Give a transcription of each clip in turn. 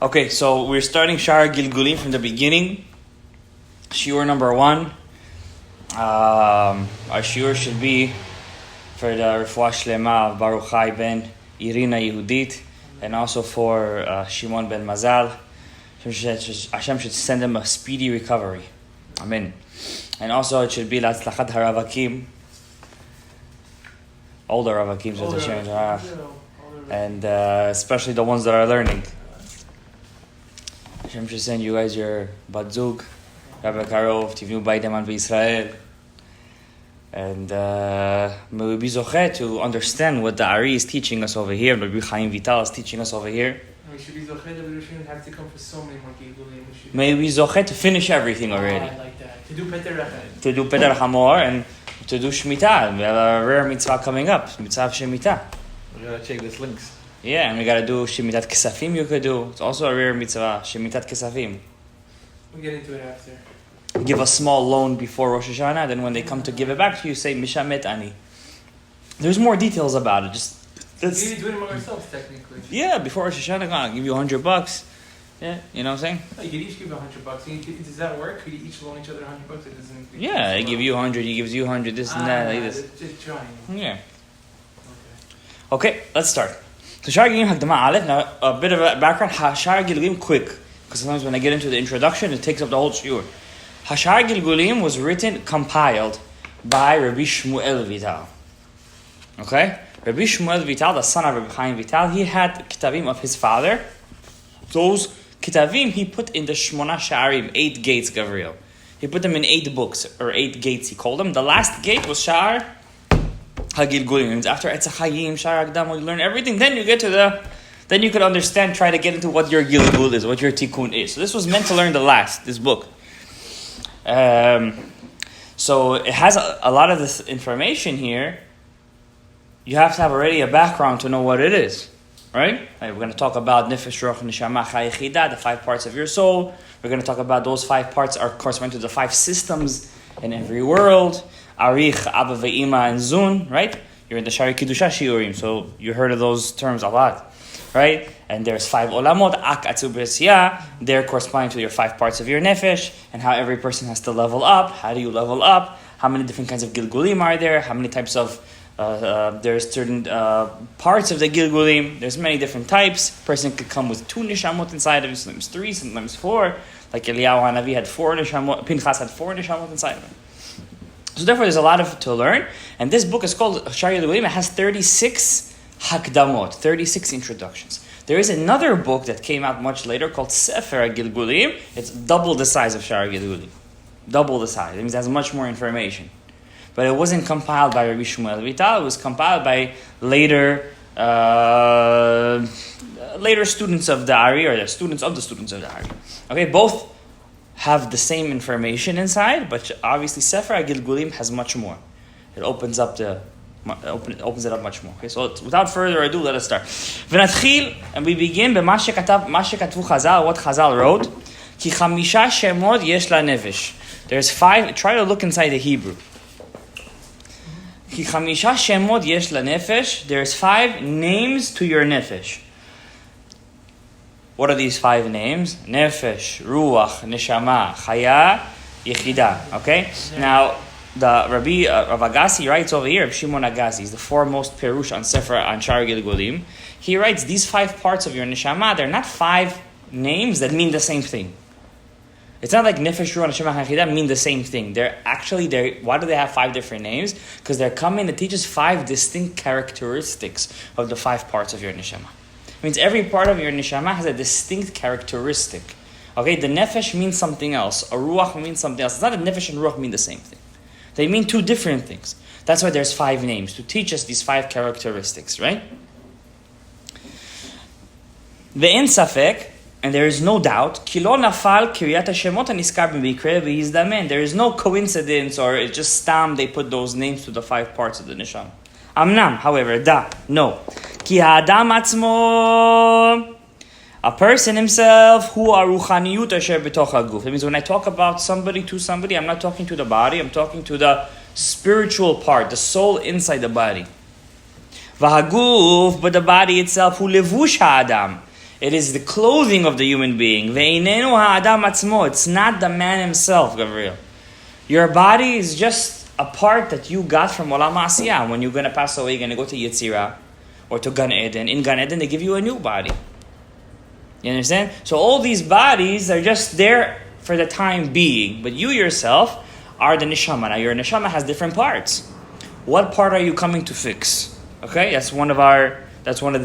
Okay, so we're starting Sha'ar Hagilgulim from the beginning. Shiur number 1. Our shiur should be for the Refuah Shlema of Baruch Chai ben Irina Yehudit, and also for Shimon ben Mazal. Hashem should send them a speedy recovery. Amen. And also it should be Latzlachat Haravakim, older Ravakim, and especially the ones that are learning. Hashem should send you guys your Bat Zug, Rabbi Karov, Tivnu Baitem An V'Yisrael. And may we be zocheh to understand what the Ari is teaching us over here, Rabbi Chaim Vital is teaching us over here. We should be zocheh that we shouldn't have to come for so many more Hagilgulim. May we zocheh to finish everything already. I like that. To do Peter Rachel. To do Peter Hamor and to do Shemitah. We have a rare mitzvah coming up, Mitzvah of Shemitah. We gotta check these links. Yeah, and we gotta do Shemitat Kesafim you could do. It's also a rare mitzvah, Shemitat Kesafim. We'll get into it after. Give a small loan before Rosh Hashanah, then when they come to give it back to you, say Mishamet Ani. There's more details about it. Just let's. We do it among ourselves, technically. Yeah, before Rosh Hashanah, I'll give you $100. Yeah, you know what I'm saying? No, you could each give $100. Does that work? Could you each loan each other $100? It doesn't. Yeah, I give you 100, he gives you 100, this and that, like this. Just trying. Yeah. Okay, let's start. So Sha'ar Hagilgulim Hakdama Aleph. Now a bit of a background. Sha'ar Hagilgulim quick, because sometimes when I get into the introduction, it takes up the whole shiur. Sha'ar Hagilgulim was compiled by Rabbi Shmuel Vital. Okay? Rabbi Shmuel Vital, the son of Rabbi Chaim Vital, he had Ketavim of his father. Those Ketavim he put in the Shmona Sha'arim, 8 gates, Gabriel. He put them in 8 books, or 8 gates he called them. The last gate was Sha'ar Hagilgulim. After Etzach Hayim, Sha'ar Hagdama, you learn everything, then you get to then you could understand, try to get into what your Gilgul is, what your Tikkun is. So this was meant to learn this book. So it has a lot of this information here. You have to have already a background to know what it is, right? We're going to talk about Nefesh, Ruach, Neshama, Chai, Chida, the 5 parts of your soul. We're going to talk about those 5 parts are corresponding to the 5 systems in every world. Arich, Abba, Ve'ima, and Zun, right? You're in the Shari Kiddusha Shiurim, so you heard of those terms a lot, right? And there's 5 olamot, Ak, Atzu, B'Siyah. They're corresponding to your 5 parts of your Nefesh, and how every person has to level up. How do you level up? How many different kinds of Gilgulim are there? How many types of there's certain parts of the Hagilgulim. There's many different types. A person could come with 2 neshamot inside of him, sometimes 3, sometimes 4. Like Eliyahu Hanavi had 4 neshamot, Pinchas had 4 neshamot inside of him. So therefore there's a lot to learn. And this book is called Sha'ar Hagilgulim. It has 36 hakdamot, 36 introductions. There is another book that came out much later called Sefer Hagilgulim. It's double the size of Sha'ar Hagilgulim. Double the size. It means it has much more information. But it wasn't compiled by Rabbi Shmuel Vital. It was compiled by later students of the Ari, or the students of the Ari. Okay, both have the same information inside, but obviously Sefer Hagilgulim has much more. It opens it up much more. Okay, so without further ado, let us start. V'natchil, and we begin b'ma shekatvu Chazal, what Chazal wrote. Ki chamisha shemot yesh lanefesh. There's 5. Try to look inside the Hebrew. Ki chamisha shemot yesh lanefesh. There's 5 names to your nefesh. What are these 5 names? Nefesh, Ruach, Neshama, Chaya, Yechida. Okay? Now, the Rav Agassi writes over here, Shimon Agassi, is the foremost perush on Sefer, on Sha'ar Hagilgulim. He writes, these 5 parts of your Neshama, they're not 5 names that mean the same thing. It's not like Nefesh, Ruach, Neshama, Chaya, mean the same thing. Why do they have 5 different names? Because they're coming to teach us 5 distinct characteristics of the 5 parts of your Neshama. It means every part of your neshama has a distinct characteristic. Okay, the nefesh means something else. A ruach means something else. It's not that nefesh and ruach mean the same thing. They mean 2 different things. That's why there's 5 names, to teach us these 5 characteristics, right? Ve'en safek, and there is no doubt, ki lo nafal kiryat hashemot haniskar b'mikre v'yizdamen. There is no coincidence, or it's just stam, they put those names to the 5 parts of the neshama. Amnam, however, no. Ki ha'adam atzmo, a person himself, hu aruchaniyut asher b'toch haguf. That means when I talk about somebody, I'm not talking to the body, I'm talking to the spiritual part, the soul inside the body. V'haguf, but the body itself, hu levush ha'adam. It is the clothing of the human being. Ve'inenu ha'adam atzmo. It's not the man himself, Gabriel. Your body is just a part that you got from Olam Asiyah. When you're going to pass away, you're going to go to Yetzirah or to Gan Eden. In Gan Eden, they give you a new body. You understand? So all these bodies are just there for the time being. But you yourself are the neshama. Now your neshama has different parts. What part are you coming to fix? Okay, that's one of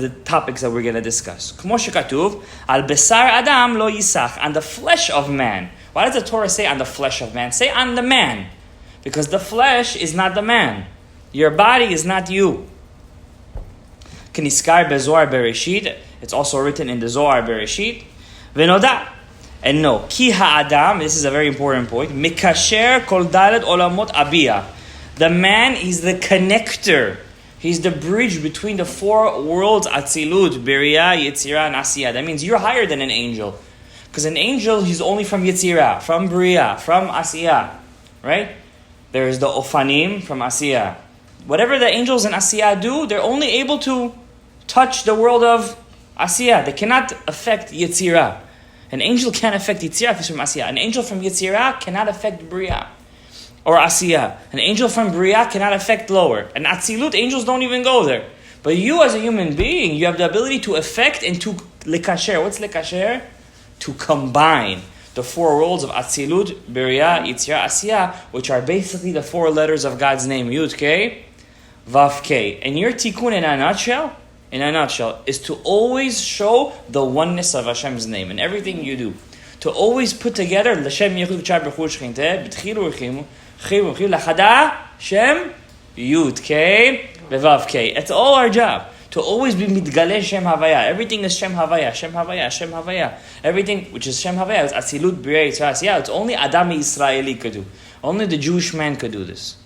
the topics that we're going to discuss. Kmo shekatuv, al besar adam lo yisach, on the flesh of man. Why does the Torah say on the flesh of man? Say on the man. Because the flesh is not the man. Your body is not you. Kniskar bezoar bereshit. It's also written in the Zohar Bereshit. Venoda. And no. Ki ha'adam, this is a very important point. Mikasher kol dalet olamot abiyah. The man is the connector. He's the bridge between the four worlds, Atzilut, Beriah, Yetzirah, and Asiyah. That means you're higher than an angel. Because an angel, he's only from Yetzirah, from Beriah, from Asiyah. Right? There's the Ofanim from Asiyah. Whatever the angels in Asiyah do, they're only able to touch the world of Asiyah. They cannot affect Yetzirah. An angel can't affect Yetzirah if he's from Asiyah. An angel from Yetzirah cannot affect Beriah or Asiyah. An angel from Beriah cannot affect lower. And Atzilut, angels don't even go there. But you as a human being, you have the ability to affect and to lekasher. What's lekasher? To combine the four worlds of Atzilut, Beriah, Yetzirah, Asiyah, which are basically the four letters of God's name, Yud K, Vav K. And your tikkun in a nutshell, is to always show the oneness of Hashem's name in everything you do. To always put together L'Shem Yechud Char B'chur Shchinteh B'tchilu Rechimu Chivu Chivu L'Chada Shem Yud K Vav K. It's all our job. To always be Mitgaleh Shem Havaya. Everything is Shem Havaya, Shem Havaya, Shem Havaya. Everything which is Shem Havaya is Atzilut B'rei Yitzhak. Yeah, it's only Adam Yisraeli could do. Only the Jewish man could do this.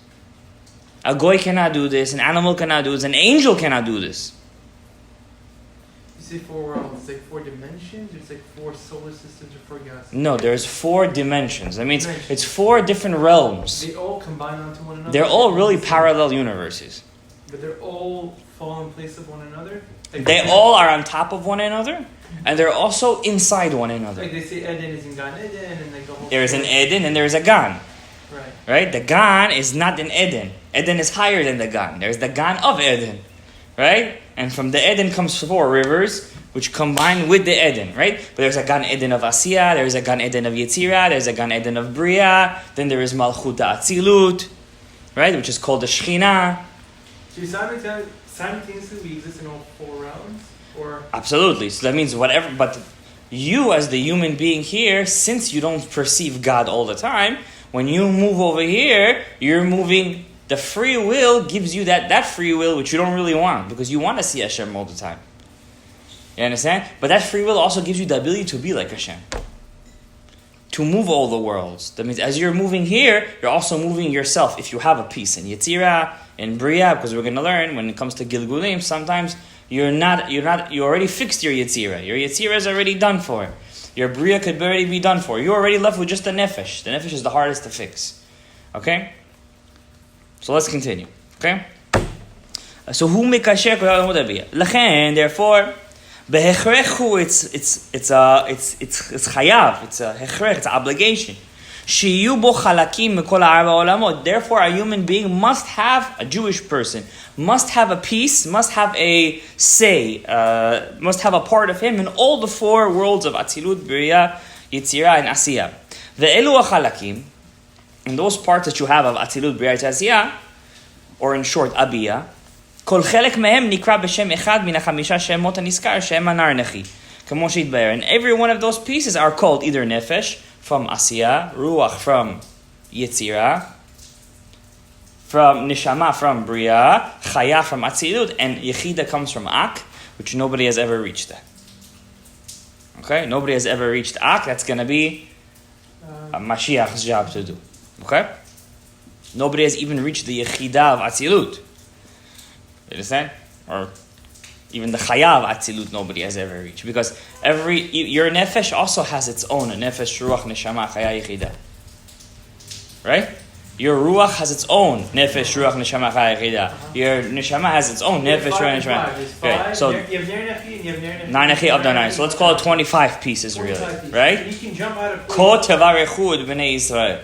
A goy cannot do this. An animal cannot do this. An angel cannot do this. You say four worlds, it's like four dimensions, it's like four solar systems or four galaxies? No, there's four dimensions. I mean, it's four different realms. They all combine onto one another? They're all really parallel universes. But they're all fall in place of one another? Like They all are on top of one another, and they're also inside one another. Like they say Eden is in Gan Eden, and like the whole There is an Eden and there is a Gan. Right. Right? The Gan is not in Eden. Eden is higher than the Gan. There's the Gan of Eden. Right? And from the Eden comes four rivers, which combine with the Eden, right? But there's a Gan Eden of Asiyah, there's a Gan Eden of Yetzirah, there's a Gan Eden of Beriah, then there is Malchut Atzilut, right? Which is called the Shekhinah. So simultaneously we exist in all four realms? Or Absolutely. So that means whatever, but you as the human being here, since you don't perceive God all the time, when you move over here, you're moving. The free will gives you that free will which you don't really want, because you want to see Hashem all the time. You understand? But that free will also gives you the ability to be like Hashem. To move all the worlds. That means as you're moving here, you're also moving yourself. If you have a piece in Yetzirah, in Beriah, because we're going to learn when it comes to Hagilgulim, sometimes you already fixed your Yetzirah. Your Yetzirah is already done for. Your Beriah could already be done for. You're already left with just the Nephesh. The Nephesh is the hardest to fix. Okay? So let's continue. Okay? So who mikasher kol olamot abiyah? Lachen, therefore, behechrechu, it's chayav, it's a hechrech, it's an obligation. Shiyu bo chalakim mikol ha'arba olamot. Therefore, a human being must have, a Jewish person, must have a piece, must have a say, must have a part of him in all the four worlds of Atzilut, Beriah, Yetzirah, and Asiyah. Ve'elu ha'chalakim, and those parts that you have of Atzilut, Beriah, Asiyah, or in short, Abiyah, כל חלק מהם נקרא בשם אחד מן החמישה שמות הנזכר, שהם הנער נכי. כמו שהתבאר. And every one of those pieces are called either Nefesh, from Asiyah, Ruach, from Yetzirah, from Neshama, from Beriah, Chaya, from Atzilut, and Yechida comes from Ak, which nobody has ever reached that. Okay? Nobody has ever reached Ak. That's going to be a Mashiach's job to do. Okay? Nobody has even reached the Yechida of Atzilut. You understand? Or even the Chaya of Atzilut nobody has ever reached. Because your Nefesh also has its own Nefesh, Ruach, Neshama, Chaya, Yechida. Right? Your ruach has its own nefesh, ruach, neshama, chaya, chida. Your neshama has its own nefesh, ruach, neshama. Okay, so you have ner nefi and you have ner nefi. 9 nechi of the 9. So let's call it 25 pieces, really, 25 pieces. right? And you can jump out of Ko tevarechud b'nei Yisrael.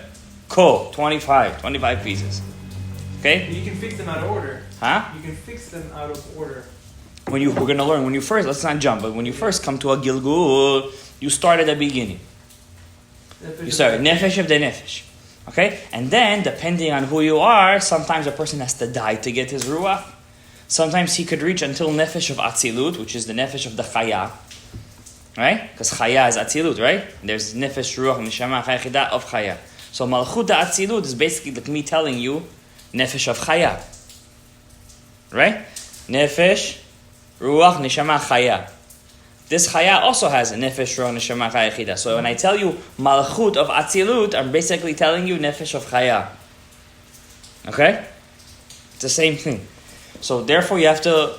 Ko 25 pieces. Okay? You can fix them out of order. Huh? You can fix them out of order. We're going to learn when you first. Let's not jump, but when you first come to a gilgul, you start at the beginning. You start nefesh of the nefesh. Okay? And then, depending on who you are, sometimes a person has to die to get his ruach. Sometimes he could reach until nefesh of atzilut, which is the nefesh of the chaya. Right? Because chaya is atzilut, right? And there's nefesh, ruach, neshama, chaya, chida of chaya. So malchut atzilut is basically like me telling you nefesh of chaya. Right? Nefesh, ruach, neshama, chaya. This chaya also has a nefesh, ruach, neshama, chaya, chida. So when I tell you malchut of atzilut, I'm basically telling you nefesh of chaya. Okay? It's the same thing. So therefore you have to,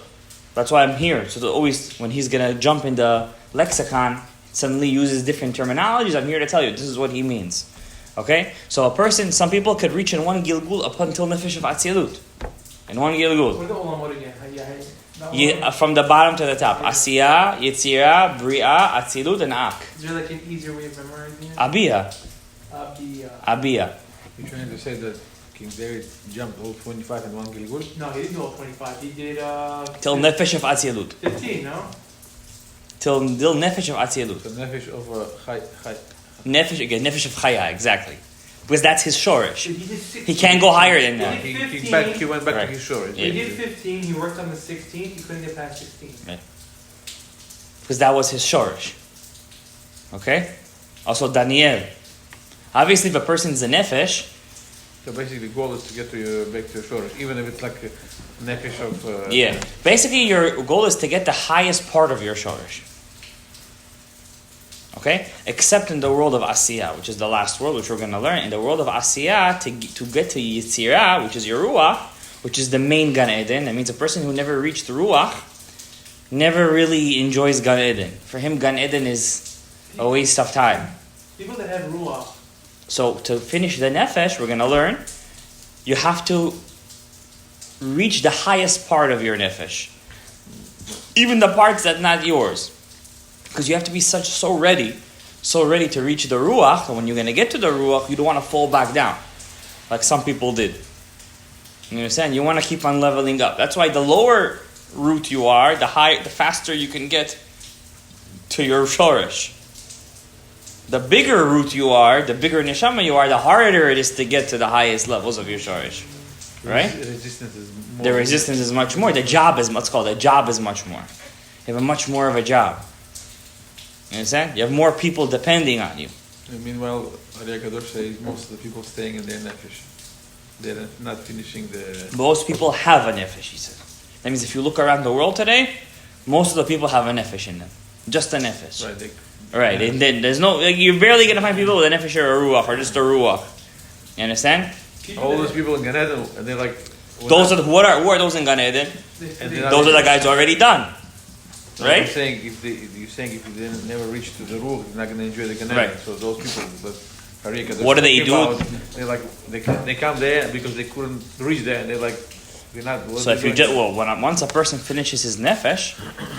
that's why I'm here. So that always, when he's going to jump in the lexicon, suddenly uses different terminologies, I'm here to tell you, this is what he means. Okay? So a person, some people could reach in one gilgul up until nefesh of atzilut. In one gilgul. What are the olamot again? From the bottom to the top. Asiya, Yetzira, Bria, Atzilut, and Ak. Is there like an easier way of memorizing it? Abia. Abia. You're trying to say that King David jumped all 25 in one Gilgul? No, he didn't do all 25. He did Till Nefesh of Atzilut. 15, no? Till Nefesh of Atzilut. So Nefesh of Chai. Nefesh, again, Nefesh of Chaya, exactly. Because that's his shorish. So he did 16. He can't go higher than that. He went back Right. to his shore. Yeah. He did 15, he worked on the 16th, he couldn't get past 16. Right. Because that was his shorish. Okay? Also Daniel. Obviously, if a person's a Nefesh, So basically the goal is to get to your, back to your shore, even if it's like a Nefesh of... yeah. Basically, your goal is to get the highest part of your shorish. Okay? Except in the world of Asiya, which is the last world, which we're going to learn. In the world of Asiya, to get to Yitzira, which is your Ruach, which is the main Gan Eden, that means a person who never reached Ruach never really enjoys Gan Eden. For him, Gan Eden is a waste of time. People that have Ruach. So to finish the Nefesh, we're going to learn, you have to reach the highest part of your Nefesh. Even the parts that not yours. Because you have to be so ready to reach the Ruach, and when you're going to get to the Ruach, you don't want to fall back down, like some people did. You understand? You want to keep on leveling up. That's why the lower route you are, the faster you can get to your Shorish. The bigger route you are, the bigger Neshama you are, the harder it is to get to the highest levels of your Shorish. Right? The resistance is more. The resistance is much more. The job is, let's call it, the job is much more. You have a much more of a job. You understand? You have more people depending on you. And meanwhile, Ari Kadosh says most of the people staying in their nefesh. They're not finishing the... Most people have a nefesh, he said. That means if you look around the world today, most of the people have a nefesh in them. Just a nefesh. Right. Right. And then there's no... you're barely going to find people with a nefesh or a ruach, or just a ruach. You understand? All those people in Gan Eden, and they're like... Who are those in Gan Eden? Those are the guys already done. Right? You're saying if you didn't never reach to the ruach, you're not going to enjoy the Gan Eden. Right. So those people that Ari Kadosh What do they do? They're like they come there because they couldn't reach there, and they're like they're not. So if you just once a person finishes his nefesh,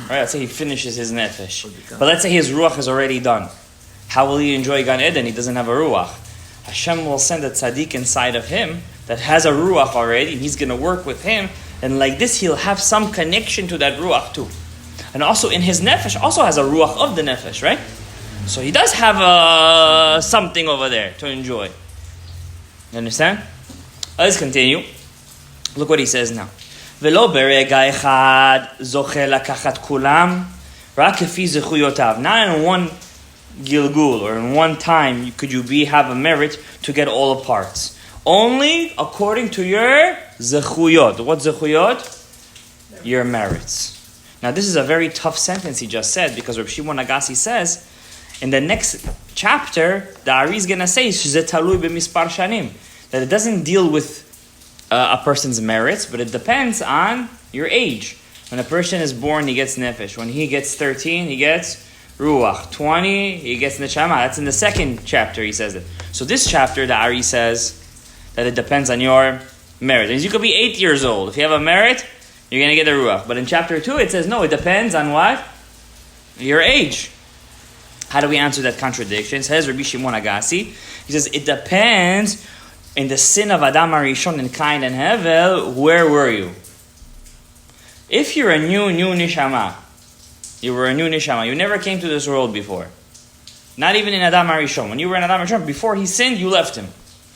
right? Let's say he finishes his nefesh, but let's say his ruach is already done. How will he enjoy Gan Eden? He doesn't have a ruach. Hashem will send a tzaddik inside of him that has a ruach already, and he's going to work with him, and like this he'll have some connection to that ruach too, and also in his nefesh also has a ruach of the nefesh, right? So he does have something over there to enjoy. You understand? Let's continue. Look what he says now. ולא ברגע אחד זוכה לקחת כולם, רק כפי זכויותיו. Not in one gilgul or in one time could you have a merit to get all the parts. Only according to your zechuyot. What zechuyot? Your merits. Now this is a very tough sentence he just said, because Reb Shimon Agassi says in the next chapter, the Ari is going to say that it doesn't deal with a person's merits, but it depends on your age. When a person is born, he gets nefesh. When he gets 13, he gets ruach. 20, he gets neshama. That's in the second chapter, he says it. So this chapter, the Ari says that it depends on your merit. And you could be 8 years old. If you have a merit, you're going to get a ruach. But in chapter 2, it says, no, it depends on what? Your age. How do we answer that contradiction? It says Rabbi Shimon Agassi. He says, it depends in the sin of Adam HaRishon and Cain and Hevel, where were you? If you're a new neshama, you were a new neshama, you never came to this world before. Not even in Adam HaRishon. When you were in Adam HaRishon, before he sinned, you left him.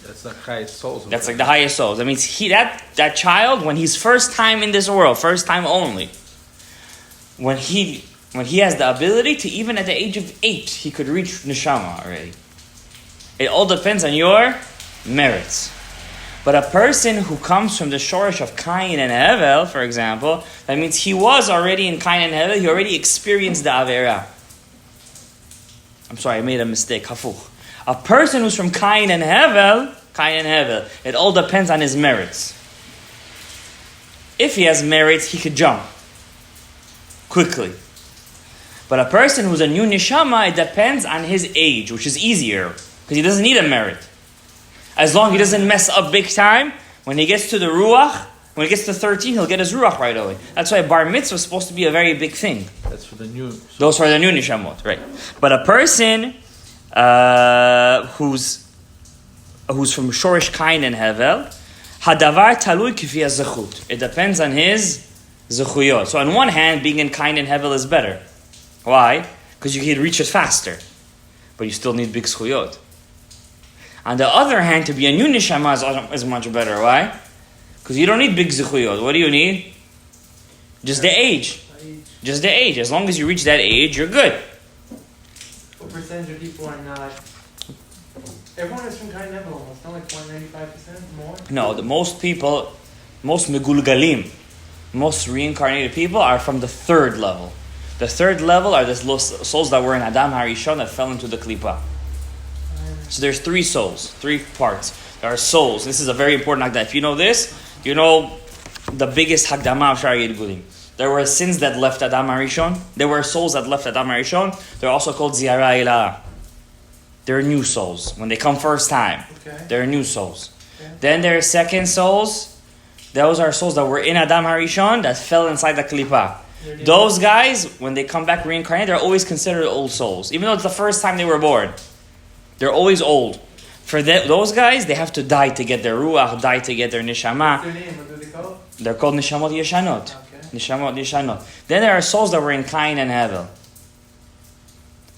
That's the highest souls. That's like the highest souls. That means that child, when he's first time in this world, first time only, when he has the ability to, even at the age of 8, he could reach neshama already. It all depends on your merits. But a person who comes from the shorish of Cain and Hevel, for example, that means he was already in Cain and Hevel, he already experienced the Avera. I'm sorry, I made a mistake. Hafuch. A person who's from Cain and Hevel, it all depends on his merits. If he has merits, he could jump quickly. But a person who's a new neshama, it depends on his age, which is easier, because he doesn't need a merit. As long as he doesn't mess up big time, when he gets to the ruach, when he gets to 13, he'll get his ruach right away. That's why bar mitzvah is supposed to be a very big thing. That's for the new. Those are the new neshamot, right? But a person who's from shorish Cain and Hevel, hadavar talui kifi zechut. It depends on his zechuyot. So on one hand, being in Cain and Hevel is better. Why? Because you can reach it faster, but you still need big zechuyot. On the other hand, to be a new neshama is much better. Why? Because you don't need big zechuyot. What do you need? Just the age. Just the age. As long as you reach that age, you're good. What percentage of people are not? Everyone is from Cain and Hevel almost. Not like 195% more? No, most people, most Hagilgulim, most reincarnated people are from the third level. The third level are the souls that were in Adam HaRishon that fell into the Klippa. So there's 3 souls, 3 parts. There are souls. This is a very important Haggadah. If you know this, you know the biggest Hagdama of Sha'ar Hagilgulim. There were sins that left Adam HaRishon. There were souls that left Adam HaRishon. They're also called Ziyara Ilah. They're new souls. When they come first time, they're new souls. Okay. Then there are second souls. Those are souls that were in Adam HaRishon that fell inside the Klippa. Those guys, when they come back reincarnated, they're always considered old souls. Even though it's the first time they were born. They're always old. For those guys, they have to die to get their ruach, die to get their neshama. What's their name? What do they call? They're called neshamot yeshanot. Okay. Neshamot yeshanot. Then there are souls that were in Cain and Hevel.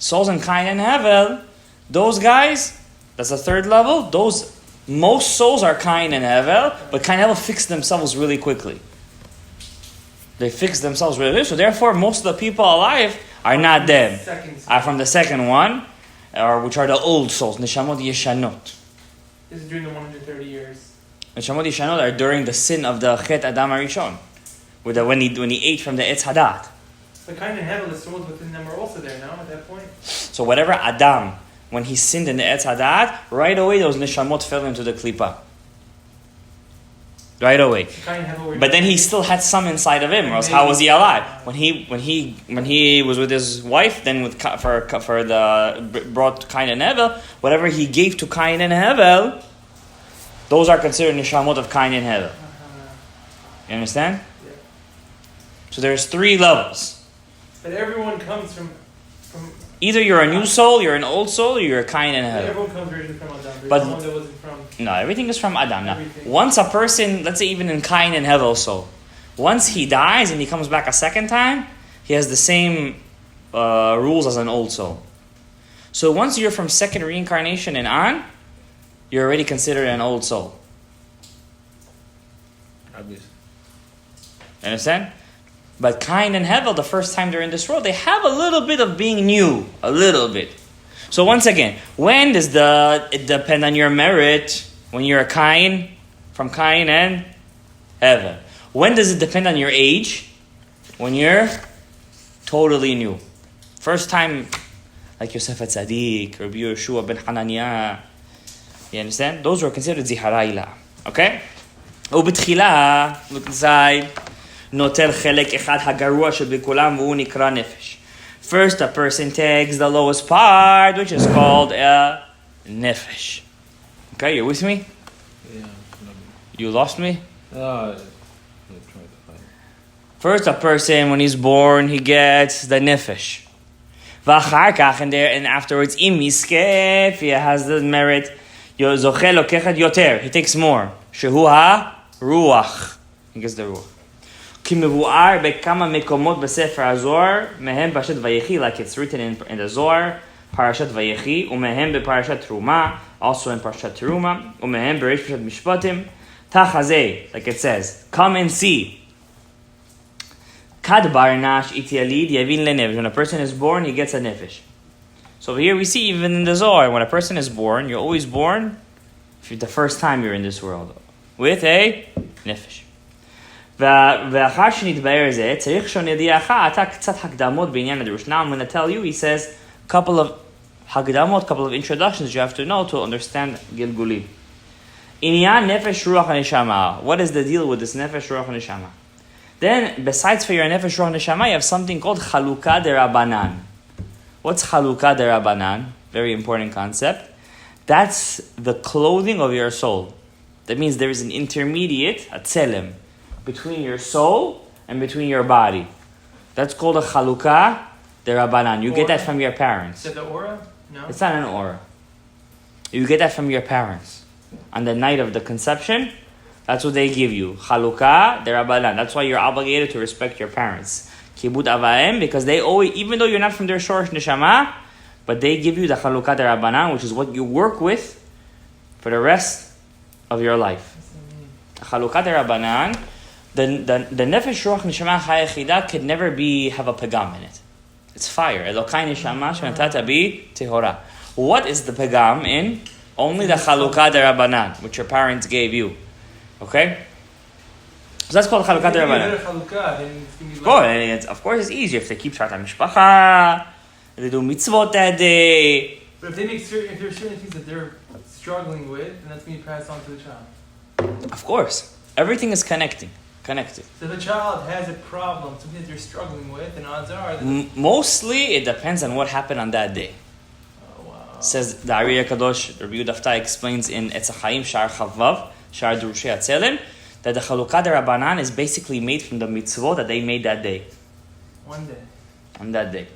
Souls in Cain and Hevel, those guys, that's the third level. Most souls are Cain and Hevel, but Cain and Hevel fix themselves really quickly. They fix themselves really quickly. So therefore, most of the people alive are not them. Are from the second one. Or which are the old souls, neshamot yeshanot. This is during the 130 years. Neshamot yeshanot are during the sin of the Chet Adam HaRishon, when he ate from the Etz Hadat. But Cain and Hevel, the souls within them are also there now at that point. So whatever Adam, when he sinned in the Etz Hadat, right away those neshamot fell into the Klippa. Right away. But then he still had some inside of him, or else how was he alive? When he was with his wife, then brought Cain and Hevel, whatever he gave to Cain and Hevel, those are considered neshamot of Cain and Hevel. You understand? Yeah. So there's 3 levels. But everyone comes from either you're a new soul, you're an old soul, or you're a Cain and Hevel. Everyone comes originally from Adam. There's But someone that wasn't from. No, everything is from Adam. Now, Everything. once a person, let's say even in Cain and Hevel soul, once he dies and he comes back a second time, he has the same rules as an old soul. So once you're from second reincarnation and on, you're already considered an old soul. Obviously. Understand? But Cain and Hevel, the first time they're in this world, they have a little bit of being new. A little bit. So once again, when does it depend on your merit? When you're a Cain, from Cain and Hevel. When does it depend on your age? When you're totally new. First time, like Yosef HaTzadik, Rabbi Yeshua ben Hananiah. You understand? Those were considered Zihara Ilah. Okay? ובתחילה, look inside, נוטל חלק אחד הגרוע שבכולם והוא נקרא נפש. First, a person takes the lowest part, which is called a nefesh. Okay, you with me? Yeah. You lost me? No, I'm trying to find it. First, a person, when he's born, he gets the Nephesh. And afterwards, im miskef, he has the merit. He takes more. Shehu ha-ruach. He gets the ruach. כמבואר בכמה מקומות בספר הזוהר, מהם פרשת ויחי, like it's written in the Zohar, פרשת ויחי, ומהם בפרשת תרומה, also in פרשת תרומה, ומהם בראש פרשת משפטים, תחזה, like it says, come and see. כד ברנש ית יליד יבין לנפש. When a person is born, he gets a nefesh. So here we see even in the Zohar, when a person is born, you're always born, the first time you're in this world, with a nefesh. ואחר שנתבהר זה, צריך שנדיעך, אתה קצת הקדמות בעניין הדרוש. Now I'm going to tell you, he says, couple of הקדמות, couple of introductions you have to know to understand Hagilgulim. עניין נפש רוח הנשמה. What is the deal with this נפש רוח הנשמה? Then, besides for your נפש רוח הנשמה, you have something called חלוקה דרבנן. What's חלוקה דרבנן? Very important concept. That's the clothing of your soul. That means there is an intermediate, a tzelem, between your soul and between your body. That's called a chalukah derabanan. You get that from your parents. Is that the aura? No. It's not an aura. You get that from your parents. On the night of the conception, that's what they give you. Chalukah derabanan. That's why you're obligated to respect your parents. Kibud avaim, because they always, even though you're not from their shorish neshama, but they give you the chalukah derabanan, which is what you work with for the rest of your life. Chalukah derabanan. The nefesh ruach neshama chaya chida could never have a pagam in it. It's fire. Elokai neshama shenatata bi tehora. What is the pagam in? Only the chalukah derabanan, which your parents gave you. Okay? So that's called chalukah derabanan. Of course, it's easier if they keep Sha'ar mishpacha, if they do mitzvot that day. But if there are certain things that they're struggling with, then that's going to be passed on to the child. Of course. Everything is connected. So if a child has a problem, something that they're struggling with, and odds are... Mostly, it depends on what happened on that day. Oh, wow. Says the Ari HaKadosh, Rabbi Yudaftai explains in Etz HaChaim, Sha'ar Chavav, Sha'ar Durushei HaTzelem, that the Chalukah Derabanan is basically made from the mitzvot that they made that day. One day. On that day.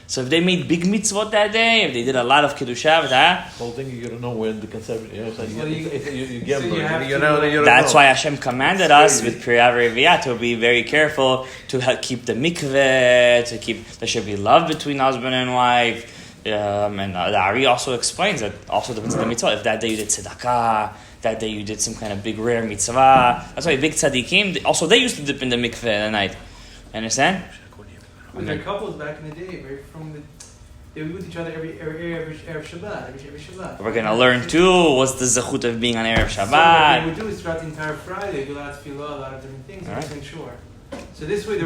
So if they made big mitzvot that day, if they did a lot of Kiddushah, the whole thing you gotta know when the conception, that's why Hashem commanded us with Priyah Reviyah to be very careful, to keep the mikveh, there should be love between husband and wife. And the Ari also explains that also depends on the mitzvah. If that day you did tzedakah, that day you did some kind of big rare mitzvah. That's why big tzaddikim, also they used to dip in the mikveh at night. Understand? With their couples back in the day, they were with each other every Shabbat, every Shabbat. We're going to learn too, what's the zechut of being on Erev Shabbat. So what they would do is throughout the entire Friday, do a lot of tefillah, a lot of different things, Right. and sure. So this way,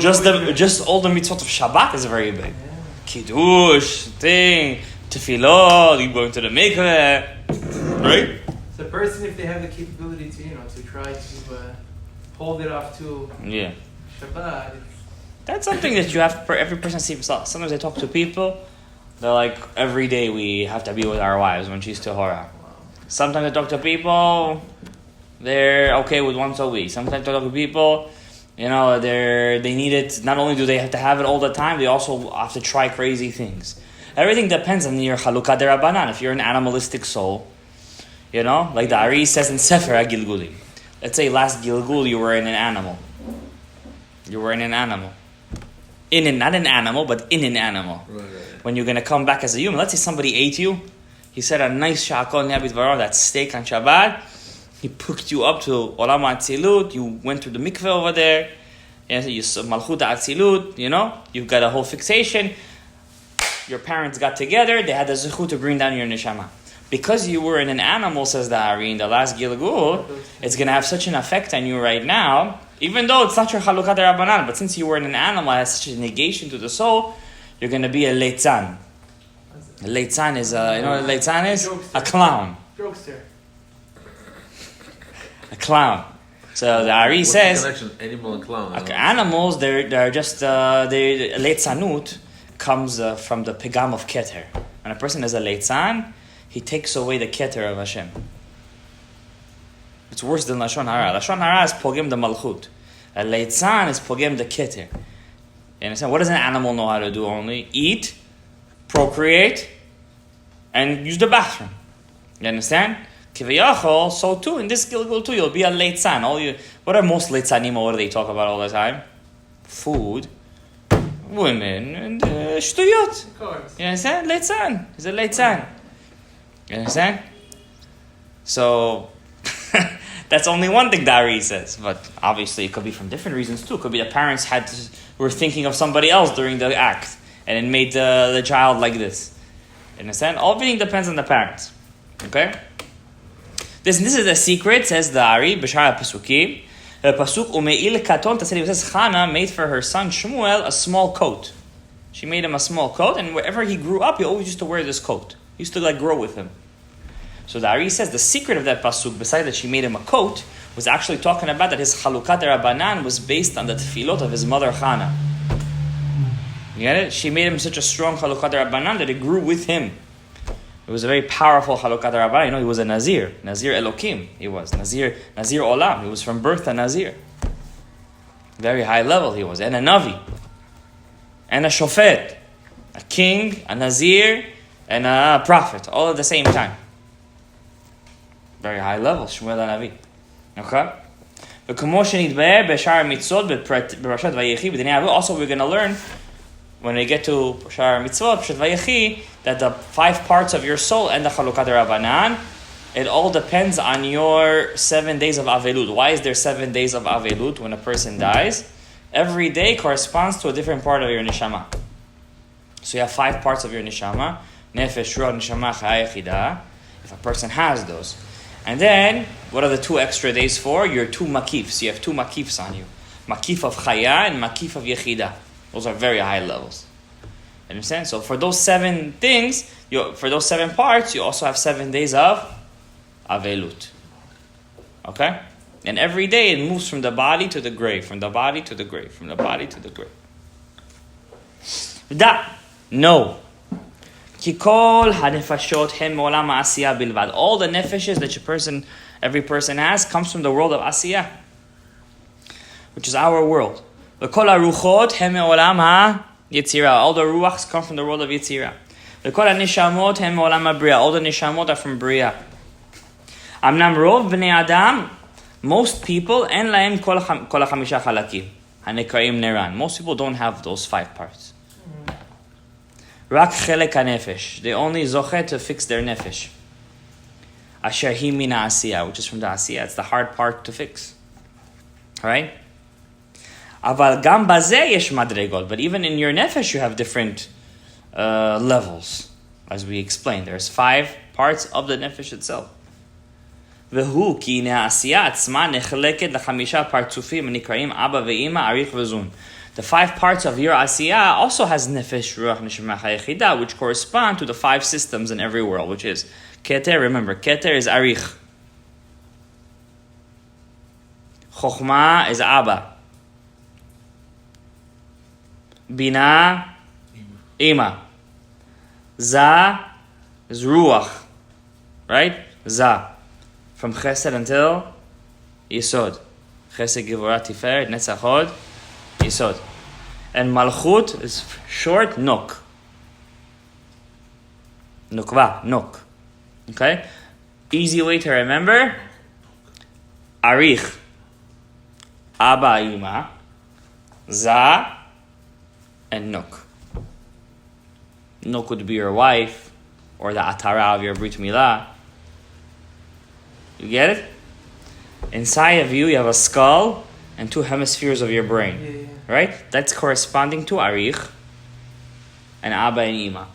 just all the mitzvot of Shabbat is very big. Yeah. Kiddush, thing, tefillah, you go into the mikveh, right? So a person, if they have the capability to try to hold it off to Shabbat, That's something that you have for every person to see himself. Sometimes I talk to people, they're like, every day we have to be with our wives when she's Tehora. Sometimes I talk to people, they're okay with once a week. Sometimes I talk to people, they need it, not only do they have to have it all the time, they also have to try crazy things. Everything depends on your Chalukah Derabanan. If you're an animalistic soul, like the Ari says in Sefer Hagilgulim. Let's say last Gilgul you were in an animal. Not an animal, but in an animal. Right. When you're going to come back as a human. Let's say somebody ate you. He said a nice sha'akol ne'abit v'aro, that steak on Shabbat. He hooked you up to Olam HaAtzilut. You went through the mikveh over there. You saw Malchut HaAtzilut, You've got a whole fixation. Your parents got together. They had the zechut to bring down your neshama. Because you were in an animal, says the Ari, in the last Gilgul, it's going to have such an effect on you right now. Even though it's not your Chalukah Derabanan, but since you were in an animal, it has such a negation to the soul, you're going to be a leitzan. A leitzan is, what a leitzan is? A clown. Jokester. A clown. So the Ari says... What's the connection, animal and clown? Animals, they're just... leitzanut comes from the pegam of keter. When a person is a leitzan, he takes away the keter of Hashem. It's worse than Lashon Hara. Lashon Hara is pogim the malchut. A leitzan is pogim the keter. You understand? What does an animal know how to do only? Eat, procreate, and use the bathroom. You understand? Kiviyachol, so too, in this Gilgul too, you'll be a leitzan. What are most leitzanim, what do they talk about all the time? Food, women, and shtuyot. Of course. You understand? Leitzan. He's a leitzan. You understand? So, that's only one thing the Ari says. But obviously it could be from different reasons too. It could be the parents were thinking of somebody else during the act. And it made the child like this. You understand? Everything depends on the parents. Okay? This is the secret, says the Ari, B'shar HaPasukim. The Pasuk, Ume'il Katon, it says Chana made for her son Shmuel a small coat. She made him a small coat, and wherever he grew up, he always used to wear this coat. He used to grow with him. So the Ari says the secret of that Pasuk, besides that she made him a coat, was actually talking about that his Chalukat Rabbanan was based on the tefillot of his mother Chana. You get it? She made him such a strong Chalukat Rabbanan that it grew with him. It was a very powerful Chalukat Rabbanan. You know, he was a Nazir. Nazir Elokim. He was. Nazir Olam. He was from birth a Nazir. Very high level he was. And a Navi. And a Shofet. A king, a Nazir, and a prophet. All at the same time. Very high level. Shmuel HaNavi. Okay? Also, we're going to learn when we get to Sha'ar Mitzvot, Pshat Vayechi, that the 5 parts of your soul and the Chalukat Rabbanan, it all depends on your 7 days of Avelut. Why is there 7 days of Avelut when a person dies? Every day corresponds to a different part of your neshama. So you have 5 parts of your neshama, Nefesh, Ruach, Neshama, Chaya, Chida, if a person has those. And then, what are the 2 extra days for? Your 2 makifs. You have 2 makifs on you. Makif of Chaya and Makif of Yechidah. Those are very high levels. Understand? So for those 7 things, for those 7 parts, you also have 7 days of Avelut. Okay? And every day it moves from the body to the grave, from the body to the grave, from the body to the grave. Da. No. Kikol hanefashot hem olam asiyah bilvad. All the nefeshes that every person has comes from the world of asiyah, which is our world. V'kol haruchot hem olam ha-yitzira. All the ruachs come from the world of yitzira. V'kol ha-nishamot hem olam ha-bria. All the nishamot are from bria. Amnam rov b'nei adam, most people, en lahem kol ha-chamisha chalakim hanekaraim neran. Most people don't have those 5 parts. Rak chelek ha-nefesh. They only zoche to fix their nefesh. Asher hi mina asiyah, which is from the asiyah. It's the hard part to fix. Alright? Aval gam bazeh yesh madregol. But even in your nefesh, you have different levels. As we explained, there's 5 parts of the nefesh itself. Vehu ki ne'asiyah atzma necheleket l'chamisha partzufim nikraim abba ve'ima arich v'zun. The 5 parts of your asiyah also has nefesh, ruach, neshama, chaya, chida, which correspond to the 5 systems in every world, which is keter. Remember, keter is arich. Chokhmah is abba. Bina, ima. Za is ruach. Right? Za. From chesed until yisod. Chesed, Gevurah, Tiferet, Netzach, Hod, yisod. And malchut is short, nok. Nukva, nok. Okay? Easy way to remember. Arich. Abba, ima. Za. And Nuk. Nuk would be your wife, or the atara of your Brit Milah. You get it? Inside of you, you have a skull and 2 hemispheres of your brain. Yeah. Right? That's corresponding to Arich and Abba and Ima.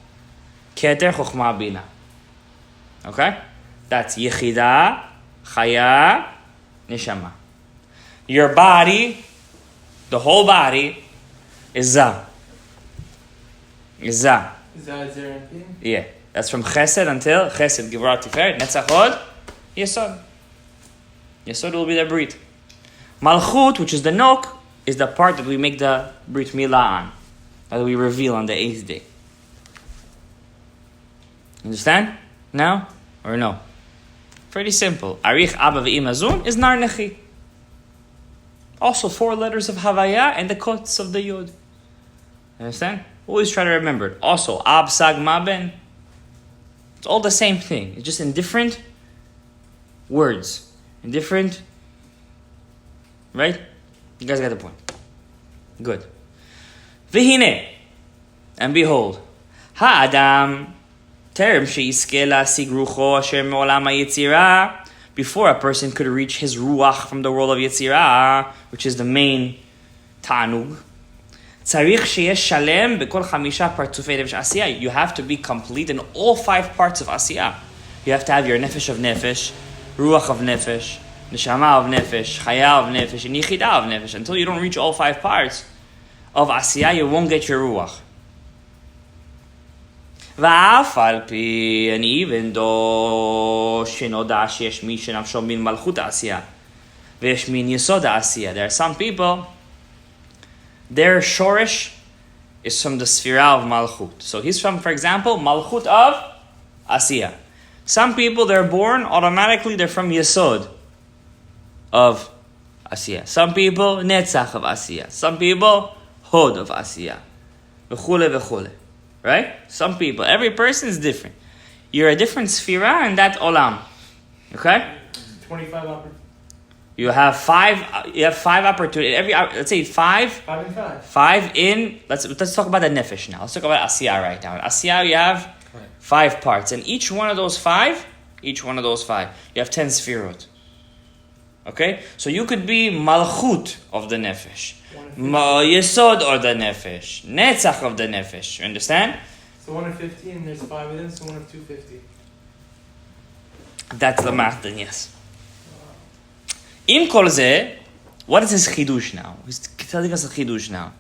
Keter, Chokhmah, Bina. Okay? That's Yechidah, Chaya, Neshama. Your body, the whole body, is Za. Is Za. Is that there anything? Yeah. That's from Chesed until Chesed, Gevurah, Tiferet, Netzach, Hod, Yesod. Yesod will be the Brit. Malchut, which is the Nok, is the part that we make the Brit Milah on. That we reveal on the 8th day. Understand? Now? Or no? Pretty simple. Arich Abba V'imazun is Nar Nechi. Also 4 letters of Havaya and the Kots of the Yod. Understand? Always try to remember it. Also, Ab Sag Maben. It's all the same thing. It's just in different words. In different... Right? You guys got the point. Good. V'hine. And behold. Ha'adam. Terem she'izke la'asig rucho asher me'olam ha'yitzirah. Before a person could reach his ruach from the world of Yetzirah, which is the main ta'anug, tzarich sheyesh shalem b'kol chamisha partzufei nefesh asiyah. You have to be complete in all 5 parts of asiyah. You have to have your nefesh of nefesh, ruach of nefesh, neshama of nefesh, chaya of nefesh, and yichida of nefesh. Until you don't reach all 5 parts of asiyah, you won't get your ruach. And even though shenoda sheyesh mi shenafsho min malchut asiyah veyesh min yesod asiyah, there are some people, their shorish is from the sphira of malchut. So he's from, for example, malchut of asiyah. Some people, they're born automatically, they're from yesod of asiyah. Some people netzach of asiyah. Some people hod of asiyah. V'chule v'chule. Right? Some people, every person is different. You're a different sphira in that olam. Okay? 25 opportunities. You have 5 opportunities. Let's say 5. 5 and 5. 5 in, let's talk about the nefesh now. Let's talk about asiyah right now. In asiyah you have 5 parts. And each one of those 5, you have 10 sphirot. Okay? So you could be malchut of the nefesh. Yesod or the nefesh. Netzach of the nefesh. You understand? So 1 of 50 and there's 5 of them, so 1 of 250. That's the math then, yes. Im kol zeh, what is his chidush now? He's telling us a chidush now.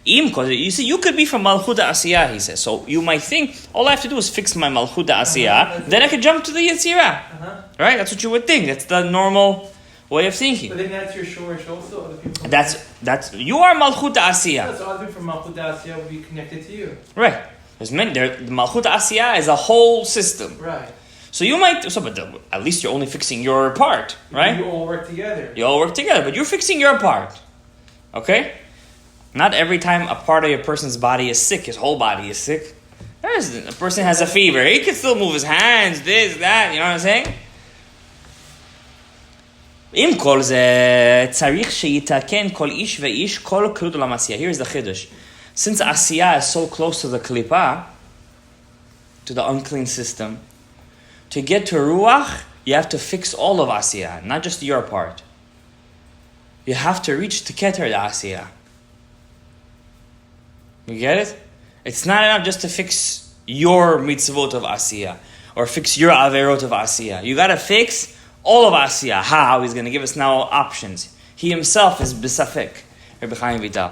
Im kol zeh, you see, you could be from Malchut Asiyah, he says. So you might think, all I have to do is fix my Malchut Asiyah, then I could jump to the Yetzirah. Right? That's what you would think. That's the normal way of thinking. But then that's your shorish also? Other people That's you are Malchut Asiyah. So other people from Malchut Asiyah will be connected to you. Right. There's many. The Malchut Asiyah is a whole system. Right. So you might. But at least you're only fixing your part, right? You all work together. You all work together, but you're fixing your part. Okay. Not every time a part of your person's body is sick, his whole body is sick. A person has a fever. He can still move his hands, this, that. You know what I'm saying? Im kol ze tzarich sheyitaken kol ish ve'ish kol klud olam asiyah. Here's the chiddush. Since asiyah is so close to the klipa, to the unclean system, to get to ruach, you have to fix all of asiyah, not just your part. You have to reach to keter the asiyah. You get it? It's not enough just to fix your mitzvot of asiyah or fix your averot of asiyah. You gotta fix all of asiyah. How? He's going to give us now options. He himself is besafek. Rabbi Chaim Vital.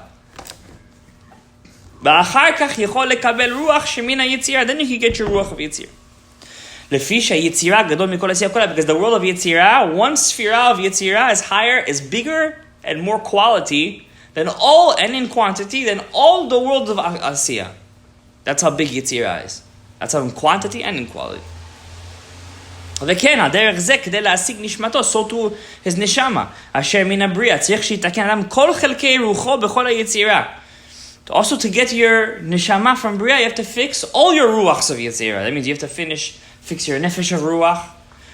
ואחר כך יכול לקבל רוח שמן היצירה. Then you can get your ruach of yitzir. לפי שהיצירה גדול מכל עשייה כולה. Because the world of yitzira, one sphira of yitzira is higher, is bigger and more quality than all, and in quantity, than all the world of asiyah. That's how big yitzira is. That's how in quantity and in quality. וכן, הדרך זה כדי להשיג נשמתו, so to his neshama, אשר מן הבריאה, צריך שיתקן אדם כל חלקי רוחו בכל היצירה. Also to get your neshama from bria, you have to fix all your ruachs of yitzira. That means you have to fix your nefesh of ruach,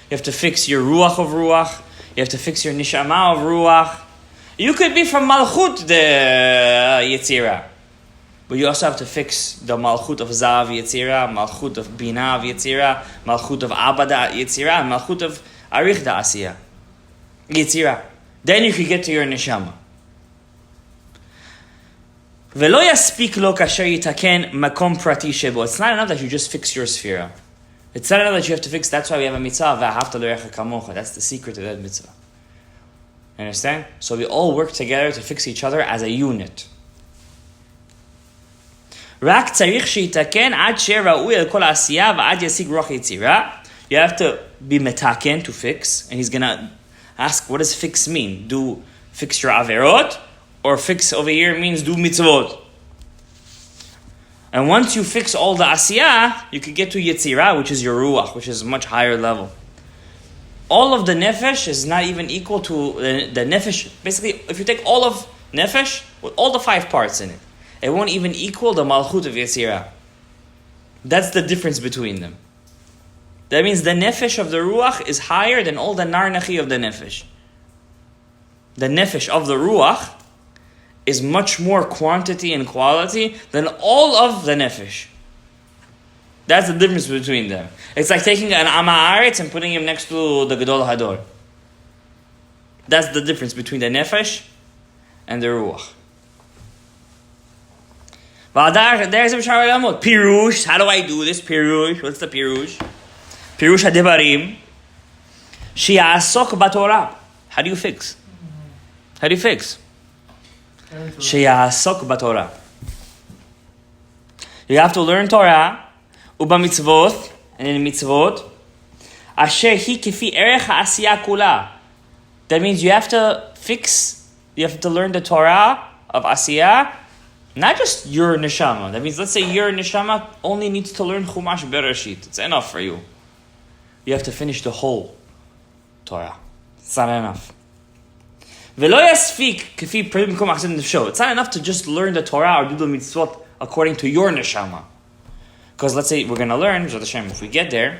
you have to fix your ruach of ruach, you have to fix your neshama of ruach. You could be from malchut the yitzira, but you also have to fix the malchut of zav yitzira, malchut of bina of yitzira, malchut of abada yitzira, and malchut of arich da asiyah yitzira. Then you can get to your neshama. ולא יספיק לו כאשר יתקן מקום פרטי שבו. It's not enough that you just fix your sphere. It's not enough that you have to fix. That's why we have a mitzvah, ואהבת לרעך כמוך. That's the secret of that mitzvah. Understand? So we all work together to fix each other as a unit. רק צריך שיתקן עד שראוי על כל העשייה ועד ישיג רוח יצירה. You have to be metaken to fix. And he's going to ask, what does fix mean? Do fix your averot? Or fix over here means do mitzvot. And once you fix all the asiyah, you can get to Yetzirah, which is your ruach, which is a much higher level. all of the nefesh is not even equal to the nefesh. Basically, if you take all of nefesh, with all the 5 parts in it, it won't even equal the malchut of Yetzirah. That's the difference between them. That means the nefesh of the ruach is higher than all the narnachi of the nefesh. The nefesh of the ruach is much more quantity and quality than all of the nefesh. That's the difference between them. It's like taking an Ama'aretz and putting him next to the Gadol Hador. That's the difference between the nefesh and the ruach. There's a Pirush. How do I do this? Pirush. What's the Pirush? Pirush HaDevarim. She'asok b'Torah. How do you fix? How do you fix? She'asok b'Torah. You have to learn Torah. Uba mitzvot, and in mitzvot, asher hi kifi erech ha'asiyah kula. That means you have to learn the Torah of asiyah, not just your neshama. That means, let's say your neshama only needs to learn Chumash Bereshit. It's enough for you. You have to finish the whole Torah. It's not enough. V'lo yasfik kifi prim kum achzid nefsho. It's not enough to just learn the Torah or do the mitzvot according to your neshama. Because let's say we're going to learn, if we get there,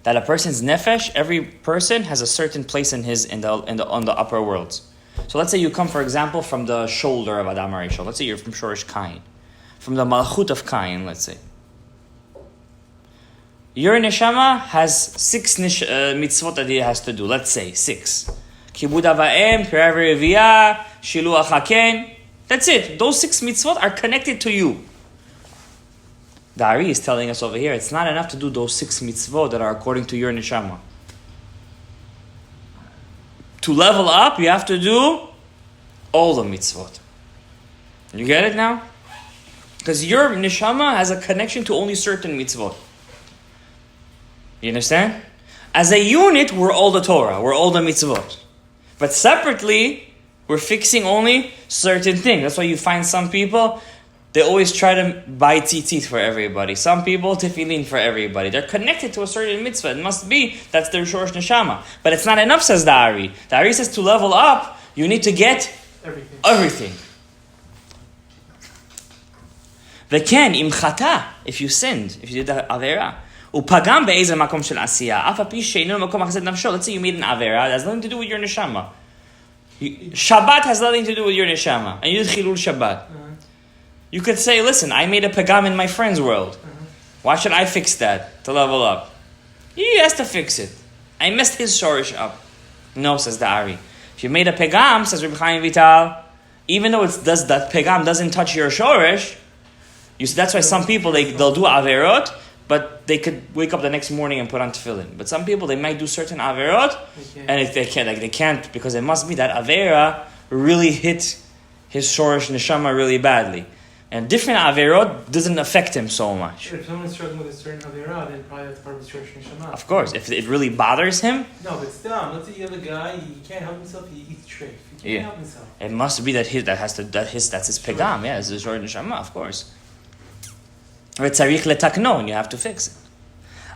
that a person's nefesh, every person has a certain place on the upper worlds. So let's say you come, for example, from the shoulder of Adam HaRishon. Let's say you're from Shorish Kain, from the malchut of Kain. Let's say your neshama has 6 mitzvot that he has to do. Let's say 6. Kibud ava'em, pirah v'reviyah, shiluach haken. That's it. Those 6 mitzvot are connected to you. The Ari is telling us over here, it's not enough to do those 6 mitzvot that are according to your neshama. To level up, you have to do all the mitzvot. You get it now? Because your neshama has a connection to only certain mitzvot. You understand? As a unit, we're all the Torah, we're all the mitzvot. But separately, we're fixing only certain things. That's why you find some people, they always try to buy tzitzit for everybody. Some people, tefillin for everybody. They're connected to a certain mitzvah. It must be, that's their shorish neshama. But it's not enough, says the Ari. The Ari says to level up, you need to get everything. V'ken, im chata, if you sinned, if you did the avera, upagam be'ezer makom shel asiyah, af api she'einu makom achzed nafsho. Let's say you made an avera, that has nothing to do with your neshama. Shabbat has nothing to do with your neshama. And you did chilul Shabbat. You could say, listen, I made a pagam in my friend's world. Why should I fix that to level up? He has to fix it. I messed his shorish up. No, says the Ari. If you made a pagam, says Rabbi Chaim Vital, even though that pagam doesn't touch your shorish, that's why some people, they'll do averot, but they could wake up the next morning and put on tefillin. But some people, they might do certain averot, and they can't, because it must be that avera really hit his shorish neshama really badly. And different averot doesn't affect him so much. If someone's struggling with a certain averah, then probably that's part of the shorish neshama. Of course, if it really bothers him. No, but still, let's say you have a guy, he can't help himself, he eats treif. He can't help himself. It must be that's his pegam. Yeah, it's his shorish neshama, of course. V'tzarich letaknon, you have to fix it.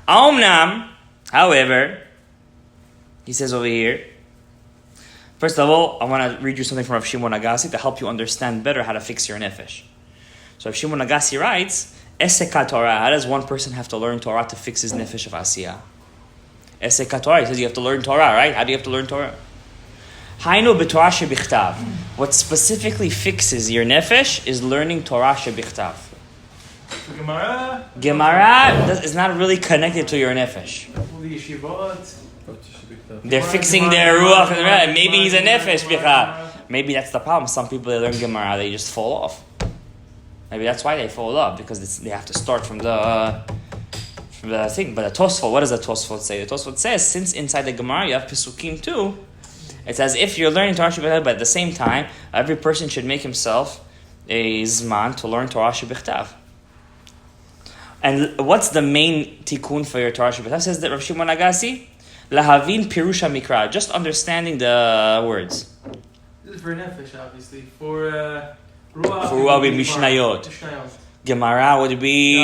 Aomnam, however, he says over here. First of all, I want to read you something from Rav Shimon Agassi to help you understand better how to fix your nefesh. So Rav Shimon Agassi writes, Eseka Torah, how does one person have to learn Torah to fix his nefesh of asiyah? Eseka Torah, he says you have to learn Torah, right? How do you have to learn Torah? Hainu b'Torah shebichtav. What specifically fixes your nefesh is learning Torah shebichtav. Gemara is not really connected to your nefesh. They're fixing their ruach. Maybe he's a nefesh. Maybe that's the problem. Some people, they learn Gemara, they just fall off. Maybe that's why they fall off, because they have to start from the thing. But the Tosfot, what does the Tosfot say? The Tosfot says, since inside the Gemara you have Pesukim too, it's as if you're learning Torah Shebichtav, but at the same time, every person should make himself a zman to learn Torah Shebichtav. And what's the main tikkun for your Torah Shebichtav? Says that Rav Shimon Agassi, Lahavin Pirusha Mikra, just understanding the words. This is for nefesh, obviously. For Ruach would be Mishnayot. Gemara would be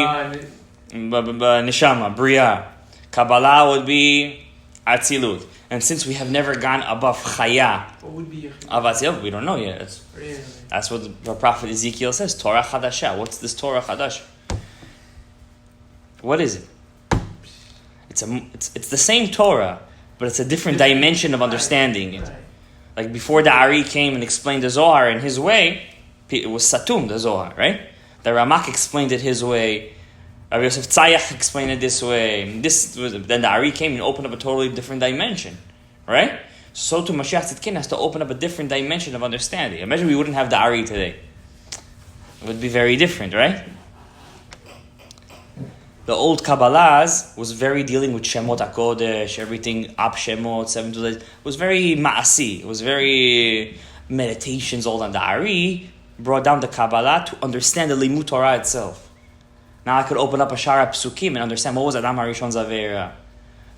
Neshama, Bria. Kabbalah would be Atzilut. And since we have never gone above Chaya What would be Yechidah? of Atzilut, we don't know yet. Really? That's what the prophet Ezekiel says. Torah Chadasha. What's this Torah Chadash? What is it? It's the same Torah, but it's a different dimension of understanding it. Right. Like before the Ari came and explained the Zohar in his way, it was Satum, the Zohar, right? The Ramak explained it his way. Rabbi Yosef Tzayach explained it this way. Then the Ari came and opened up a totally different dimension, right? So too Mashiach Tzidkin has to open up a different dimension of understanding. Imagine we wouldn't have the Ari today. It would be very different, right? The old Kabbalahs was very dealing with Shemot HaKodesh, everything, Ab Shemot, 7 to it was very ma'asi. It was very meditations all on the Ari, brought down the Kabbalah to understand the Limud Torah itself. Now I could open up a Sha'ar Psukim and understand what was Adam HaRishon Zavera.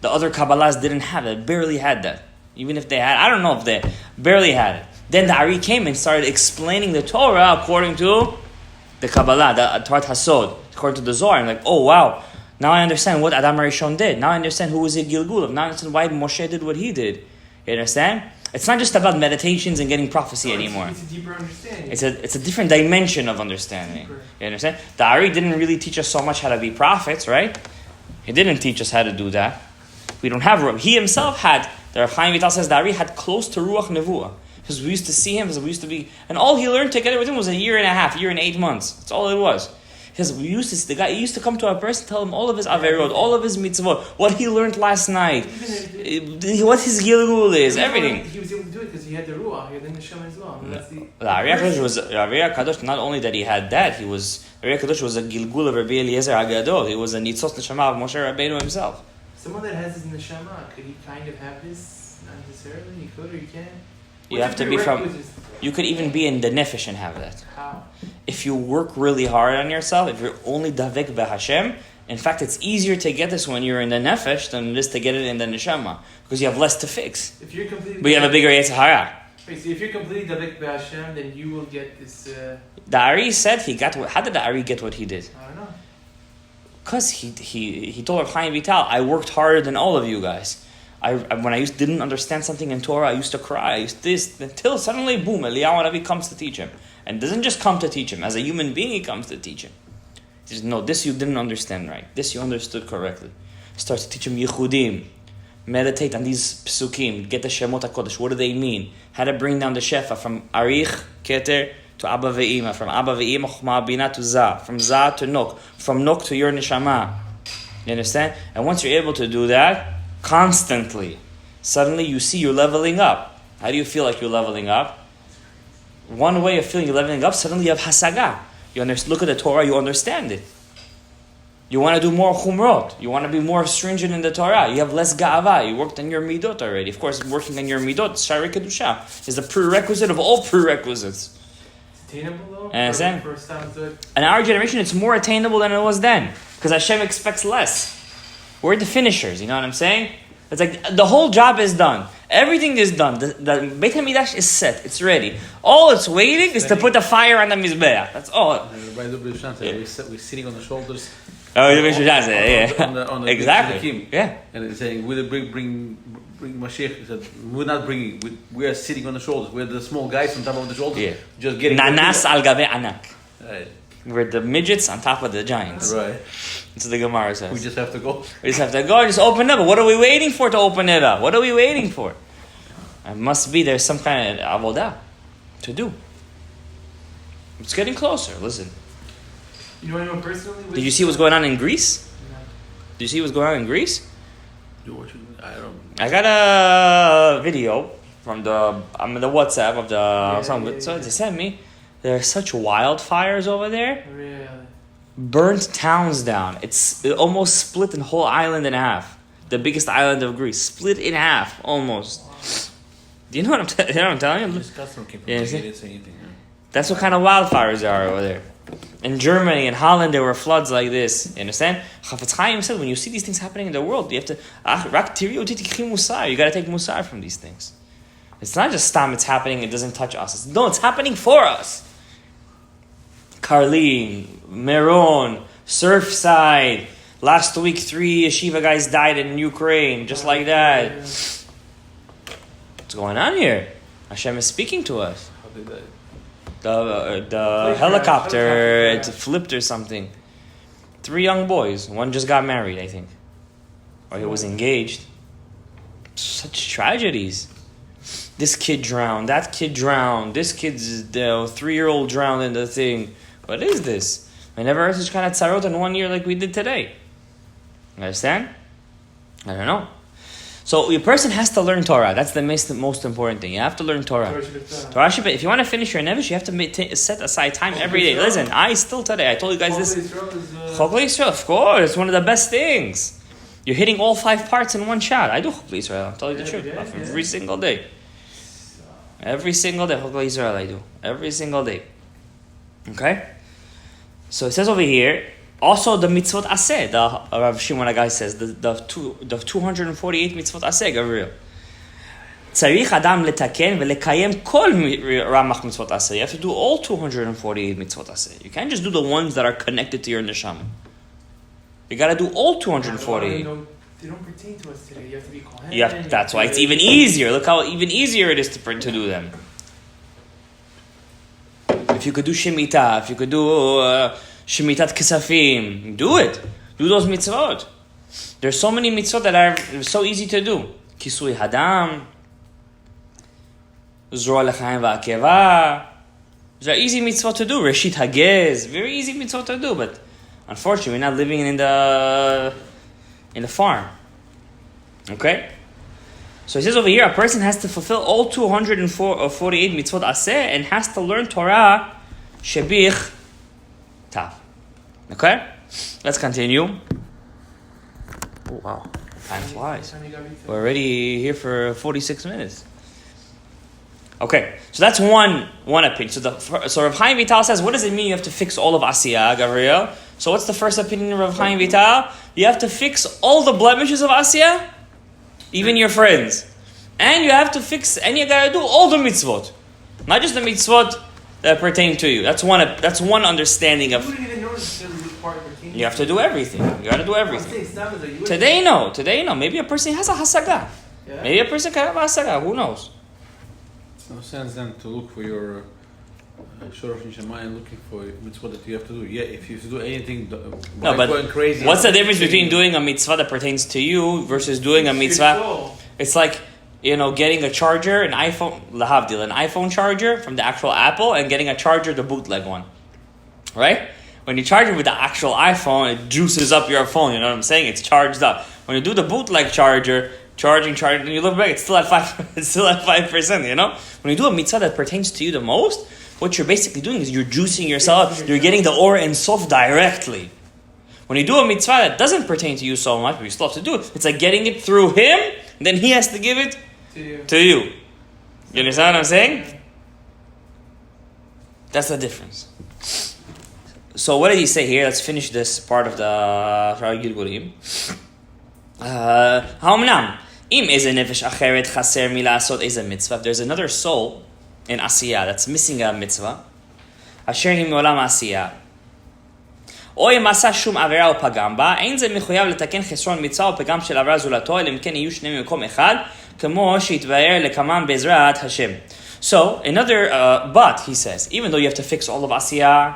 The other Kabbalahs didn't have that, barely had that. Even if they had, I don't know if they barely had it. Then the Ari came and started explaining the Torah according to the Kabbalah, the Torah Hasod, according to the Zohar. I'm like, oh wow, now I understand what Adam HaRishon did. Now I understand who was Hagilgulim. Now I understand why Moshe did what he did. You understand? It's not just about meditations and getting prophecy anymore. It's a deeper understanding. It's a different dimension of understanding. Deeper. You understand? The Ari didn't really teach us so much how to be prophets, right? He didn't teach us how to do that. We don't have Ruach. He himself had, the Rav Chaim Vital says, the Ari had close to Ruach Nevuah. Because we used to see him, because we used to be, and all he learned together with him was a year and a half, year and 8 months. That's all it was. Because we used to see, the guy, he used to come to our person, tell him all of his averot, all of his mitzvot, what he learned last night, what his gilgul is, everything. He was able to do it because he had the ruach, he had the neshama as well. And that's the Ari HaKadosh, not only that he had that, Ari HaKadosh was a gilgul of Rabbi Eliezer HaGadol. He was a nitzos neshama of Moshe Rabbeinu himself. Someone that has his neshama, could he kind of have this? Not necessarily. He could or he can't. You have to be from. You could even be in the Nefesh and have that. How? If you work really hard on yourself, if you're only davek beHashem, in fact, it's easier to get this when you're in the Nefesh than it is to get it in the Neshama, because you have less to fix. If you're completely. But you have a bigger Yetzer Hara. Wait, so if you're completely davek beHashem, then you will get this. The Ari said he got. How did the Ari get what he did? I don't know. Because he told Rav Chaim Vital, I worked harder than all of you guys. When I didn't understand something in Torah, I used to cry. I used this until suddenly, boom, Eliyahu Hanavi comes to teach him, and doesn't just come to teach him. As a human being, he comes to teach him. He says, no, this you didn't understand right. This you understood correctly. Starts to teach him Yichudim. Meditate on these psukim. Get the Shemot HaKodesh. What do they mean? How to bring down the Shefa from Arich, Keter, to Abba Ve'ima. From Abba Ve'ima, Chokhmah Bina to Zah. From Zah to Nok. From Nok to your Neshama. You understand? And once you're able to do that, constantly, suddenly you see you're leveling up. How do you feel like you're leveling up? One way of feeling you're leveling up, suddenly you have hasaga. You look at the Torah, you understand it. You want to do more chumrot. You want to be more stringent in the Torah. You have less ga'ava. You worked on your midot already. Of course, working on your midot, Sha'ar Kedusha, is the prerequisite of all prerequisites. It's attainable though? Understand? For Stamzot? In our generation, it's more attainable than it was then. Because Hashem expects less. We're the finishers, you know what I'm saying? It's like the whole job is done. Everything is done. The Beit HaMikdash is set. It's ready. All it's waiting is to put the fire on the Mizbeach. That's all. We're sitting on the shoulders. Oh, the Mishushan yeah. On the Exactly. Yeah. And it's saying, will it bring Mashiach? He said, we're not bringing. We are sitting on the shoulders. We're the small guys on top of the shoulders. Yeah. Just getting. Nanas al gabe anak. Right. We're the midgets on top of the giants. Right. That's what the Gemara says. We just have to go. We just have to go and just open it up. What are we waiting for to open it up? What are we waiting for? It must be there's some kind of avodah to do. It's getting closer. Listen. You know anyone personally? Did you see what's going on in Greece? No. Did you see what's going on in Greece? I don't. I got a video from the WhatsApp of the so they sent me. There are such wildfires over there. Really? Burnt towns down. It almost split the whole island in half. The biggest island of Greece split in half almost. Wow. Do you know what I'm telling you? This customer came from Yeah, he didn't say anything. That's what kind of wildfires there are over there. In Germany, in Holland, there were floods like this. You understand? Chafetz Chaim said, when you see these things happening in the world, you have to you got to take musar from these things. It's not just stam, it's happening, it doesn't touch us. It's happening for us. Karlin, Meron, Surfside, Last week, 3 yeshiva guys died in Ukraine, just like that. What's going on here? Hashem is speaking to us. How did that? The helicopter, it flipped or something. 3 young boys. One just got married, I think. Or he was engaged. Such tragedies. This kid drowned. That kid drowned. This kid's 3-year-old drowned in the thing. What is this? I never heard such kind of tzarot in 1 year like we did today. You understand? I don't know. So a person has to learn Torah. That's the most important thing. You have to learn Torah. Torah Shabbat. If you want to finish your Nephesh, you have to set aside time every day. Listen, still today, I told you guys this. Hagilgulim Israel, of course, it's one of the best things. You're hitting all 5 parts in one shot. I do Hagilgulim Israel. I'll tell you the truth. Every single day. Every single day, Hagilgulim Israel I do. Every single day. Okay? So it says over here, also the mitzvot aseh, the Rav Shimon Agai says, the 248 mitzvot aseh, Gabriel. Tzarich adam letaken velekayem kol ramach mitzvot aseh. You have to do all 248 mitzvot aseh. You can't just do the ones that are connected to your neshama. You got to do all 248. They don't pertain to us today. You have to be kohen. Yeah, that's why it's even easier. Look how even easier it is to do them. If you could do Shemitah, if you could do Shemitat Kesafim, do it. Do those mitzvot. There's so many mitzvot that are so easy to do. Kisui Hadam, Zroa L'chaim Va'akeva. These are easy mitzvot to do. Reshit Hagez, very easy mitzvot to do. But unfortunately, we're not living in the farm. Okay? So it says over here, a person has to fulfill all 248 mitzvot aseh and has to learn Torah shebich tav. Okay? Let's continue. Oh, wow. Time flies. We're already here for 46 minutes. Okay, so that's one opinion. So Rav Chaim Vital says, what does it mean you have to fix all of Asiyah, Gabriel? So what's the first opinion of Rav Chaim Vital? You have to fix all the blemishes of Asiyah, even your friends. And you have to fix, and you gotta do all the mitzvot. Not just the mitzvot that pertain to you. That's one understanding of... You have to do everything. You gotta do everything. Today, no. Maybe a person has a hasaga. Maybe a person can have a hasaga. Who knows? It's no sense then to look for your Shorosh Neshama and looking for mitzvah that you have to do. Yeah, if you have to do anything, going crazy. What's the difference between doing a mitzvah that pertains to you versus doing a mitzvah? It's like, getting a charger, an iPhone charger from the actual Apple, and getting a charger, the bootleg one. Right? When you charge it with the actual iPhone, it juices up your phone. You know what I'm saying? It's charged up. When you do the bootleg charger, charging, and you look back, it's still at 5%. It's still at 5%. When you do a mitzvah that pertains to you the most, what you're basically doing is you're juicing yourself. You're getting the Or and Sof directly. When you do a mitzvah that doesn't pertain to you so much, but you still have to do it, it's like getting it through him, and then he has to give it to you. You understand what I'm saying? That's the difference. So what did he say here? Let's finish this part of the Hagilgulim. Ha'omnam im eze nefesh acheret chaser milasot eze mitzvah. If there's another soul in Asiyah that's missing a mitzvah, asher hi me'olam Asiyah, או אם עשה שום עבירה או פגם בה, אין זה מחויב לתקן חסרון מצווה או פגם של עבירה זולתו, אלא אם כן יהיו שניהם במקום אחד, כמו שהתבאר לקמם בעזרת השם. So, another but, he says, even though you have to fix all of Asiyah,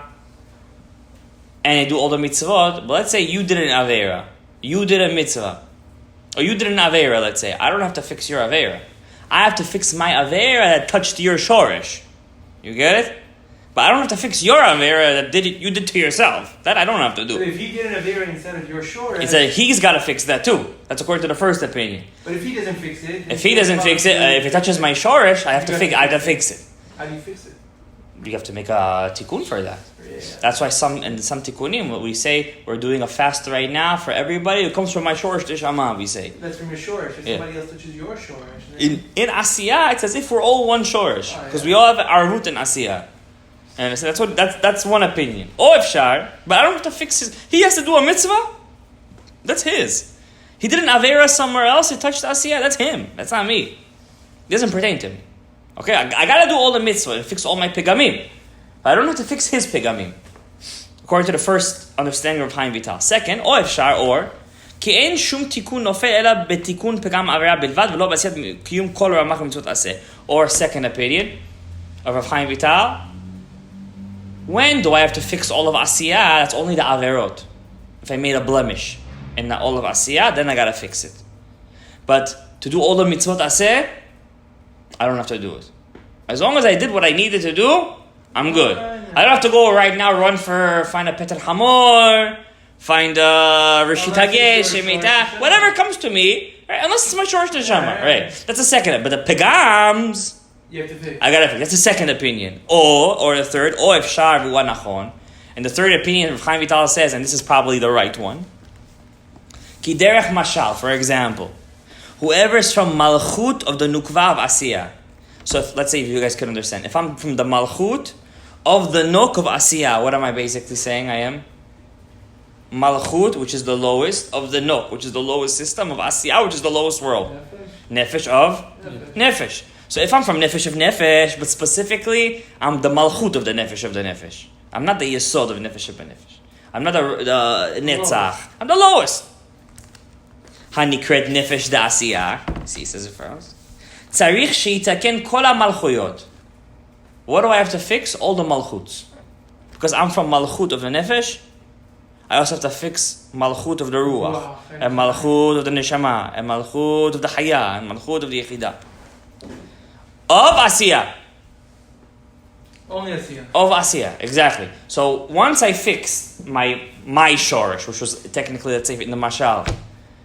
and you do all the mitzvot, but let's say you did an avera, you did a mitzvah, or you did an avera, let's say. I don't have to fix your avera. I have to fix my avera that touched your shoresh. You get it? But I don't have to fix your avera that you did to yourself. That I don't have to do. But if he did an avera instead of your shoresh... It's that he's got to fix that too. That's according to the first opinion. But if he doesn't fix it... If it touches my shoresh, I have to fix it. How do you fix it? You have to make a tikkun for that. Yeah. That's why some tikkunim, we say we're doing a fast right now for everybody. It comes from my shoresh tishama, we say. That's from your shoresh. If somebody else touches your shoresh... In Asiyah, it's as if we're all one shoresh. Because we all have our root in Asiyah. And so that's one opinion. Or if Sha'ar, but I don't have to fix his... He has to do a mitzvah? That's his. He did an avera somewhere else, he touched Asiyah, that's him. That's not me. It doesn't pertain to me. Okay, I gotta do all the mitzvah and fix all my pigamim. But I don't have to fix his pigamim. According to the first understanding of Chaim Vital. Second, או אפשר, or, כי אין שום תיקון נופל אלא בתיקון פגם עבירה בלבד ולא בעשיית קיום כל רמ"ח ומצוות עשה. Or second opinion of Rav Chaim Vital, when do I have to fix all of Asiyah? That's only the averot. If I made a blemish in all of Asiyah, then I gotta fix it. But to do all the mitzvot aseh, I don't have to do it. As long as I did what I needed to do, I'm good. I don't have to go right now find a Peter Hamor, find a Rishit Hagesh, Shemitah, whatever comes to me, right? Unless it's my Shorosh Neshama, right? That's the second. But the Pegams, You have to fix. I gotta fix. That's the second opinion. Or the third, or if Sha'ar v'wa nachon. And the third opinion of Chaim Vital says, and this is probably the right one, Ki derech mashal, for example, whoever is from Malchut of the Nukva of Asiyah. So let's say if you guys can understand. If I'm from the Malchut of the Nuk of Asiyah, what am I basically saying I am? Malchut, which is the lowest, of the Nuk, which is the lowest system of Asiyah, which is the lowest world. Nefesh of Nefesh. So if I'm from Nefesh of Nefesh, but specifically, I'm the Malchut of the Nefesh of the Nefesh. I'm not the Yesod of Nefesh of Nefesh. I'm not the Netzach. I'm the lowest. Hanikret Nefesh da Asiyah. See, it says it first. Tzarich sheitaken kol ha-malchuyot. What do I have to fix? All the Malchuts. Because I'm from Malchut of the Nefesh, I also have to fix Malchut of the Ruach, and Malchut of the Neshama, and Malchut of the Haya, and Malchut of the Yechidah. Of Asiyah. Only Asiyah. Of Asiyah, exactly. So once I fixed my Shorish, which was technically, let's say in the Mashal,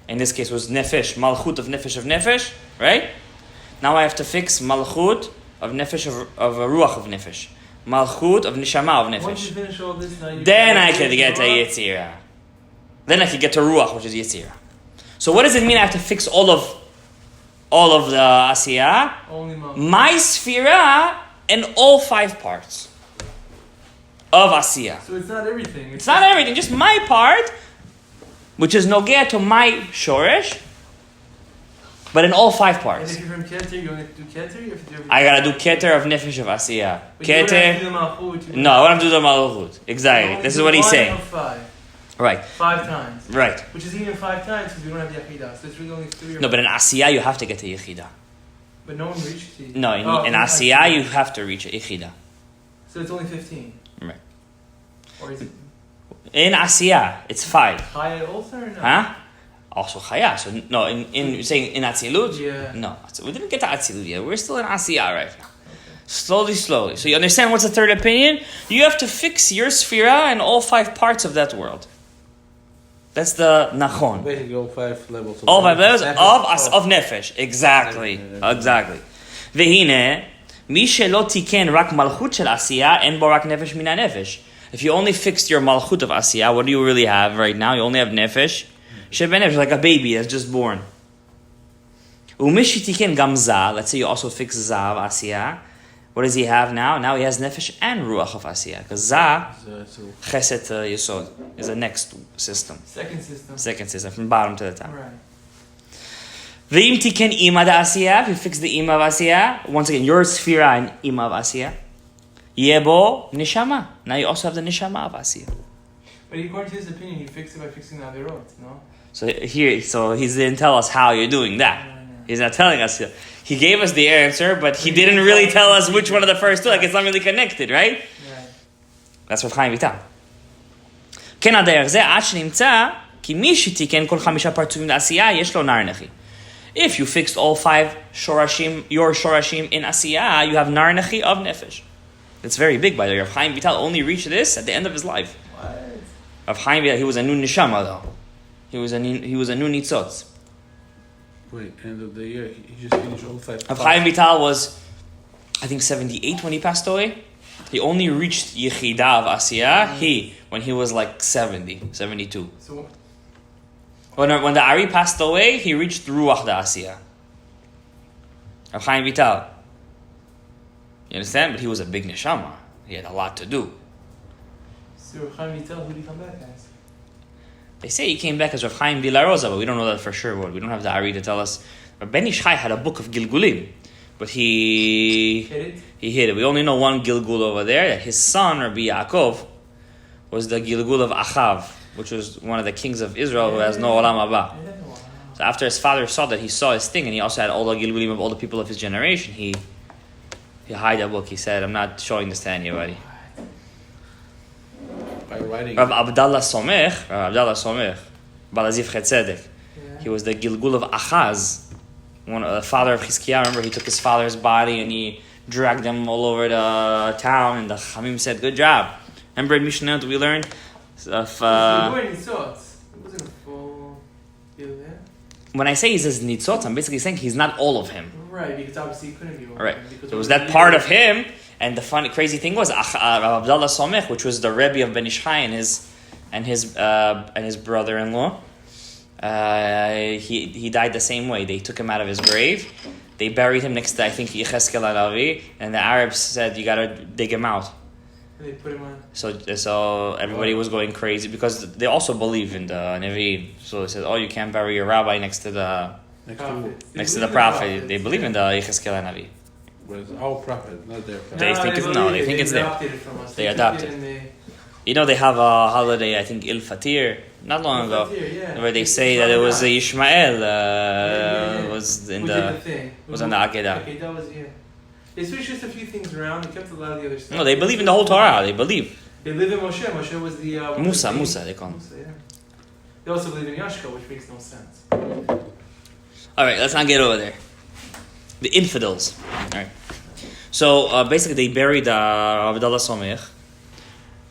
in this case was Nefesh, Malchut of Nefesh, right? Now I have to fix Malchut of Nefesh of Ruach of Nefesh. Malchut of Neshama of Nefesh. Once you finish all this, now Then I can get to Yetzirah. Then I can get to Ruach, which is Yetzirah. So what does it mean I have to fix all of the Asiyah? Only My Sphira and all 5 parts of Asiyah. So it's not everything. It's not everything, just my part, which is Nogea to my Shoresh, but in all 5 And parts. if you're from Keter, you only have to do Keter? You have to do everything. I gotta do Keter of Nefesh of Asiyah. But you don't have to do Keter. the Malchut, you No, I don't have to do the Malchut. Exactly. only This is do what he's one saying. of 5. Right. 5 times. Right. Which is even 5 times because we don't have Yechidah. So it's really only 3 or No, but in Asiyah you have to get to Yechidah. But no one reached the... No, in Asiyah you have to reach Yechidah. So it's only 15. Right. Or is it In Asiyah, it's 5. Chaya also or no? Huh? Also Chaya. So no, in saying in Atzilut? Yeah. No, we didn't get to Atzilut yet. We're still in Asiyah right now. Slowly. So you understand what's the third opinion? You have to fix your Sphira and all 5 parts of that world. That's the Nachon. Basically, all 5 levels. All 5 levels of Nefesh. Exactly. Vehine, mi shelo tiken rak malchut shel Asiyah en bo rak nefesh min ha-nefesh. If you only fixed your malchut of Asiyah, what do you really have right now? You only have Nefesh. Sheben Nefesh, like a baby that's just born. Umishi tiken gamza. Let's say you also fix Za of Asiyah. What does he have now? Now he has Nefesh and Ruach of Asiyah. Because Za, Chesed Yesod, is the next system. Second system. From bottom to the top. Right. V'im tiken ima da Asiyah. If you fix the ima of Asiyah, once again, your Sphira and ima of Asiyah. Yebo Neshama. Now you also have the Neshama of Asiyah. But according to his opinion, he fixed it by fixing the Averot, no? So he didn't tell us how you're doing that. He's not telling us. He gave us the answer, but he didn't really tell us which one of the first 2. Like it's not really connected, right? Right. That's what Chaim Vital. כן הדרך זה עד שנמצא כי מי שתיקן כל 5 פרצופים לעשייה יש לו נער נכי. If you fixed all 5 shorashim, your shorashim in Asiyah, you have nar nechi of nefesh. It's very big, by the way. Rav Chaim Vital only reached this at the end of his life. What? Rav Chaim Vital, he was a nun neshama though. He was a nun nitzotz. Wait, end of the year, he just finished all 5. Rav Chaim Vital was, I think, 78 when he passed away. He only reached Yechidah of Asiyah, when he was like 70, 72. So, When the Ari passed away, he reached Ruach da Asiyah. Rav Chaim Vital. You understand? But he was a big neshama. He had a lot to do. so Chaim Vital, who did he come back as? They say he came back as Rav Chaim Villarosa, but we don't know that for sure. We don't have the Ari to tell us. Ben Ish Chai had a book of Gilgulim, but he hid it. We only know one Gilgul over there. That his son, Rabbi Yaakov, was the Gilgul of Achav, which was one of the kings of Israel who has no Olam Haba. So after his father saw that, he saw his thing, and he also had all the Gilgulim of all the people of his generation. He hid that book. He said, "I'm not showing this to anybody." By writing. Rav Abdallah Somech, Balaziv Chetzedek. He was the Gilgul of Achaz, the father of Chizkiah. Remember, he took his father's body and he dragged them all over the town, and the Chamim said, "Good job." Remember in Mishnah we learned of. When I say he says nitzot, I'm basically saying he's not all of him. Right, because obviously he couldn't be all right. of him. There was that part of him, and the funny, crazy thing was Abdullah Somech, which was the Rebbe of Ben Ishchai and his brother-in-law. He died the same way. They took him out of his grave. They buried him next to, I think, Yecheskel Hanavi, and the Arabs said, "You gotta dig him out." They put him on. So everybody was going crazy because they also believe in the Nevi. So they said, "Oh, you can't bury your rabbi next to the prophet." They believe in the Yecheskel Hanavi. But it's our prophet, not their prophet. They think it's there. Adopted it from us. They adopted it. You know, they have a holiday, I think, Il Fatir, not long ago, where they say that it was Ishmael was in the Akedah. Okay, that was, yeah. They switched just a few things around. They kept a lot of the other stuff. No, they believe in the whole Torah. They believe. They live in Moshe. Moshe was the... Musa, they call him. Musa, yeah. They also believe in Yashka, which makes no sense. All right, let's not get over there. The infidels. All right. So basically, they buried Abdullah Somech,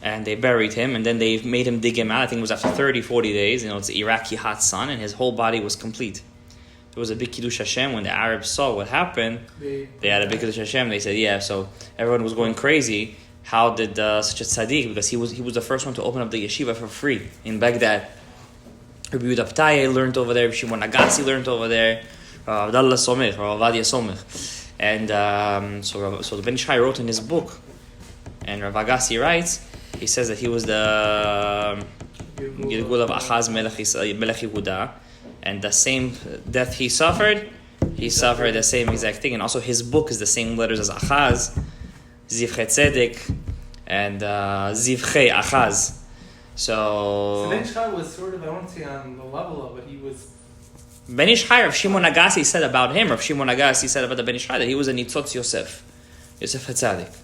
and they buried him, and then they made him dig him out. I think it was after 30, 40 days. You know, it's Iraqi hot sun, and his whole body was complete. There was a big Kiddush Hashem. When the Arabs saw what happened, they had a big Kiddush Hashem. They said, "Yeah." So everyone was going crazy. How did such a tzaddik? Because he was the first one to open up the yeshiva for free in Baghdad. Rabbi Yehuda Ptaye learned over there. Shimon Agassi learned over there. Abdallah Somech or Avadia Somech, and so the Ben Ishai wrote in his book, and Rav Agassi writes. He says that he was the Gilgul of Achaz Melech Yehuda, and the same death he suffered the same exact thing. And also his book is the same letters as Achaz, Zivchei Tzedek, and Zivchei Achaz. So Ben Ishai was sort of, I won't say on the level of it, he was... Ben Ishai, Rav Shimon Agassi said about him, Rav Shimon Agassi said about the Ben Ishai that he was a Nitzotz Yosef HaTzadik.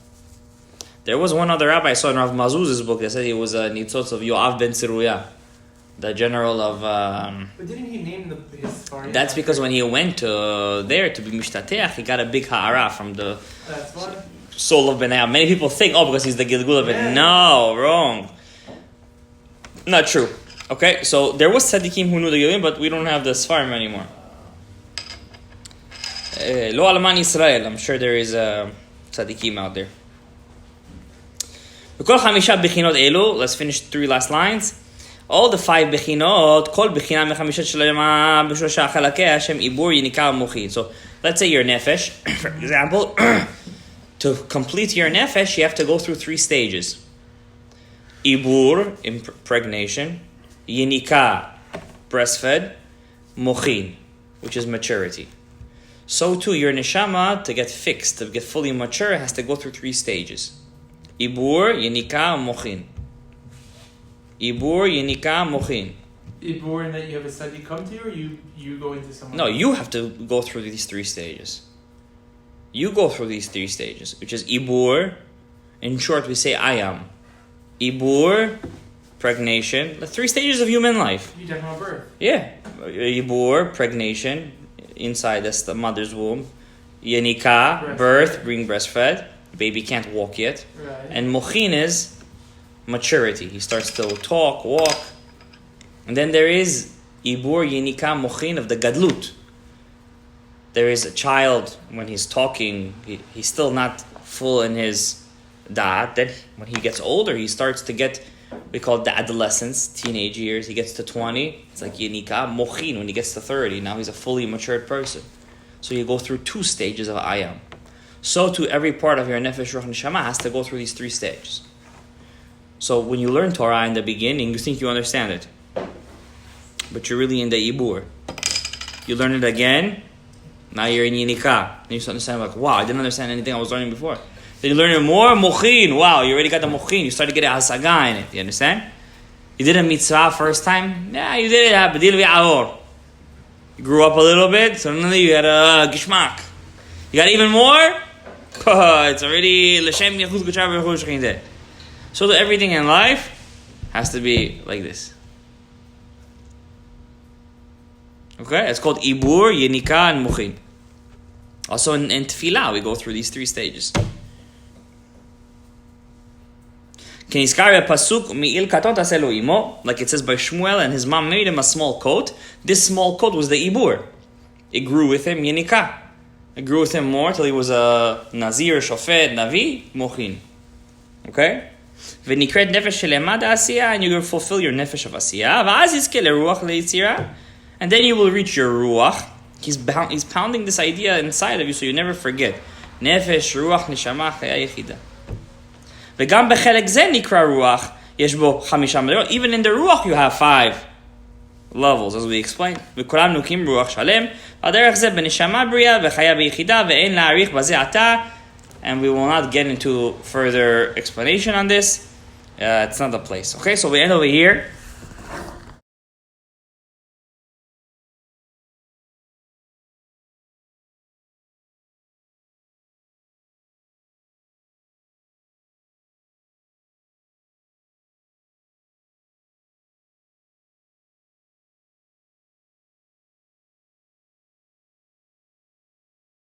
There was one other rabbi I saw in Rav Mazuz's book that said he was a Nitzotz of Yoav ben Tzeruya, the general of... But didn't he name his Sfarim? That's because when he went there to be Mishtateach, he got a big ha'ara from the soul of Benayah. Many people think, because he's the Gilgul of it. Yeah. No, wrong. Not true. Okay, so there was tzaddikim who knew the Gilgulim, but we don't have the Sfarim anymore. Lo Alman Yisrael, I'm sure there is tzaddikim out there. Let's finish 3 last lines. All the 5 bechinot, כל בחינה מחמישת שלמה בשלושה חלקיה שהם עיבור, יניקה ומוחין. So let's say your nephesh, for example, to complete your nephesh, you have to go through 3 stages. Ibur, impregnation, yinika, breastfed, mochin, which is maturity. So too, your neshama, to get fixed, to get fully mature, has to go through 3 stages. Ibur, yinika, mochin. Ibur, yinika, mochin. Ibur, and that you have a study come to you, or you go into someone? No, you have to go through these 3 stages. You go through these 3 stages, which is Ibur. In short, we say I am. Ibur, pregnation, the 3 stages of human life. You're talking about birth? Yeah. Ibur, pregnation, inside the mother's womb. Yenika, birth, being breastfed. Baby can't walk yet. Right. And mochin is maturity. He starts to talk, walk. And then there is Ibur, Yenika, mochin of the gadlut. There is a child, when he's talking, he's still not full in his da'at. Then when he gets older, he starts to get, we call it the adolescence, teenage years. He gets to 20, it's like Yenika, mochin. When he gets to 30, now he's a fully matured person. So you go through 2 stages of ayam. So too, every part of your nefesh, ruach, neshama has to go through these 3 stages. So when you learn Torah in the beginning, you think you understand it. But you're really in the Ibur. You learn it again, now you're in Yinika. And you start understanding, like, wow, I didn't understand anything I was learning before. Then you learn it more, mochin. Wow, you already got the mochin. You started getting hasaga in it. You understand? You did a mitzvah first time? Yeah, you did it. Bedil v'aor. You grew up a little bit, suddenly you had a gishmak. You got even more? It's already l'shem yachuz g'chav v'chuz shechineh. So that everything in life has to be like this. Okay? It's called ibur, yenika, and mochin. Also in tefillah, we go through these 3 stages. Like it says by Shmuel, and his mom made him a small coat. This small coat was the ibur. It grew with him, yenika. It grew with him more till he was a nazir, shofet, navi, mochin. Okay? V'nikret nefesh shelema da'asiyah, and you will fulfill your nefesh of asiyah. V'az yizke leruach le'itzirah, and then you will reach your ruach. He's pounding this idea inside of you so you never forget. Nefesh, ruach, neshama, chaya yechida. V'gam b'chelek ze nikra ruach, yesh bo chamisha madrot. Even in the ruach you have 5 levels, as we explained. V'kulam nukim ruach shalem, v'aderech ze b'neshama b'riya, v'chaya b'yechida, v'ein la'arich b'zeh ata. And we will not get into further explanation on this. It's not the place. Okay, so we end over here.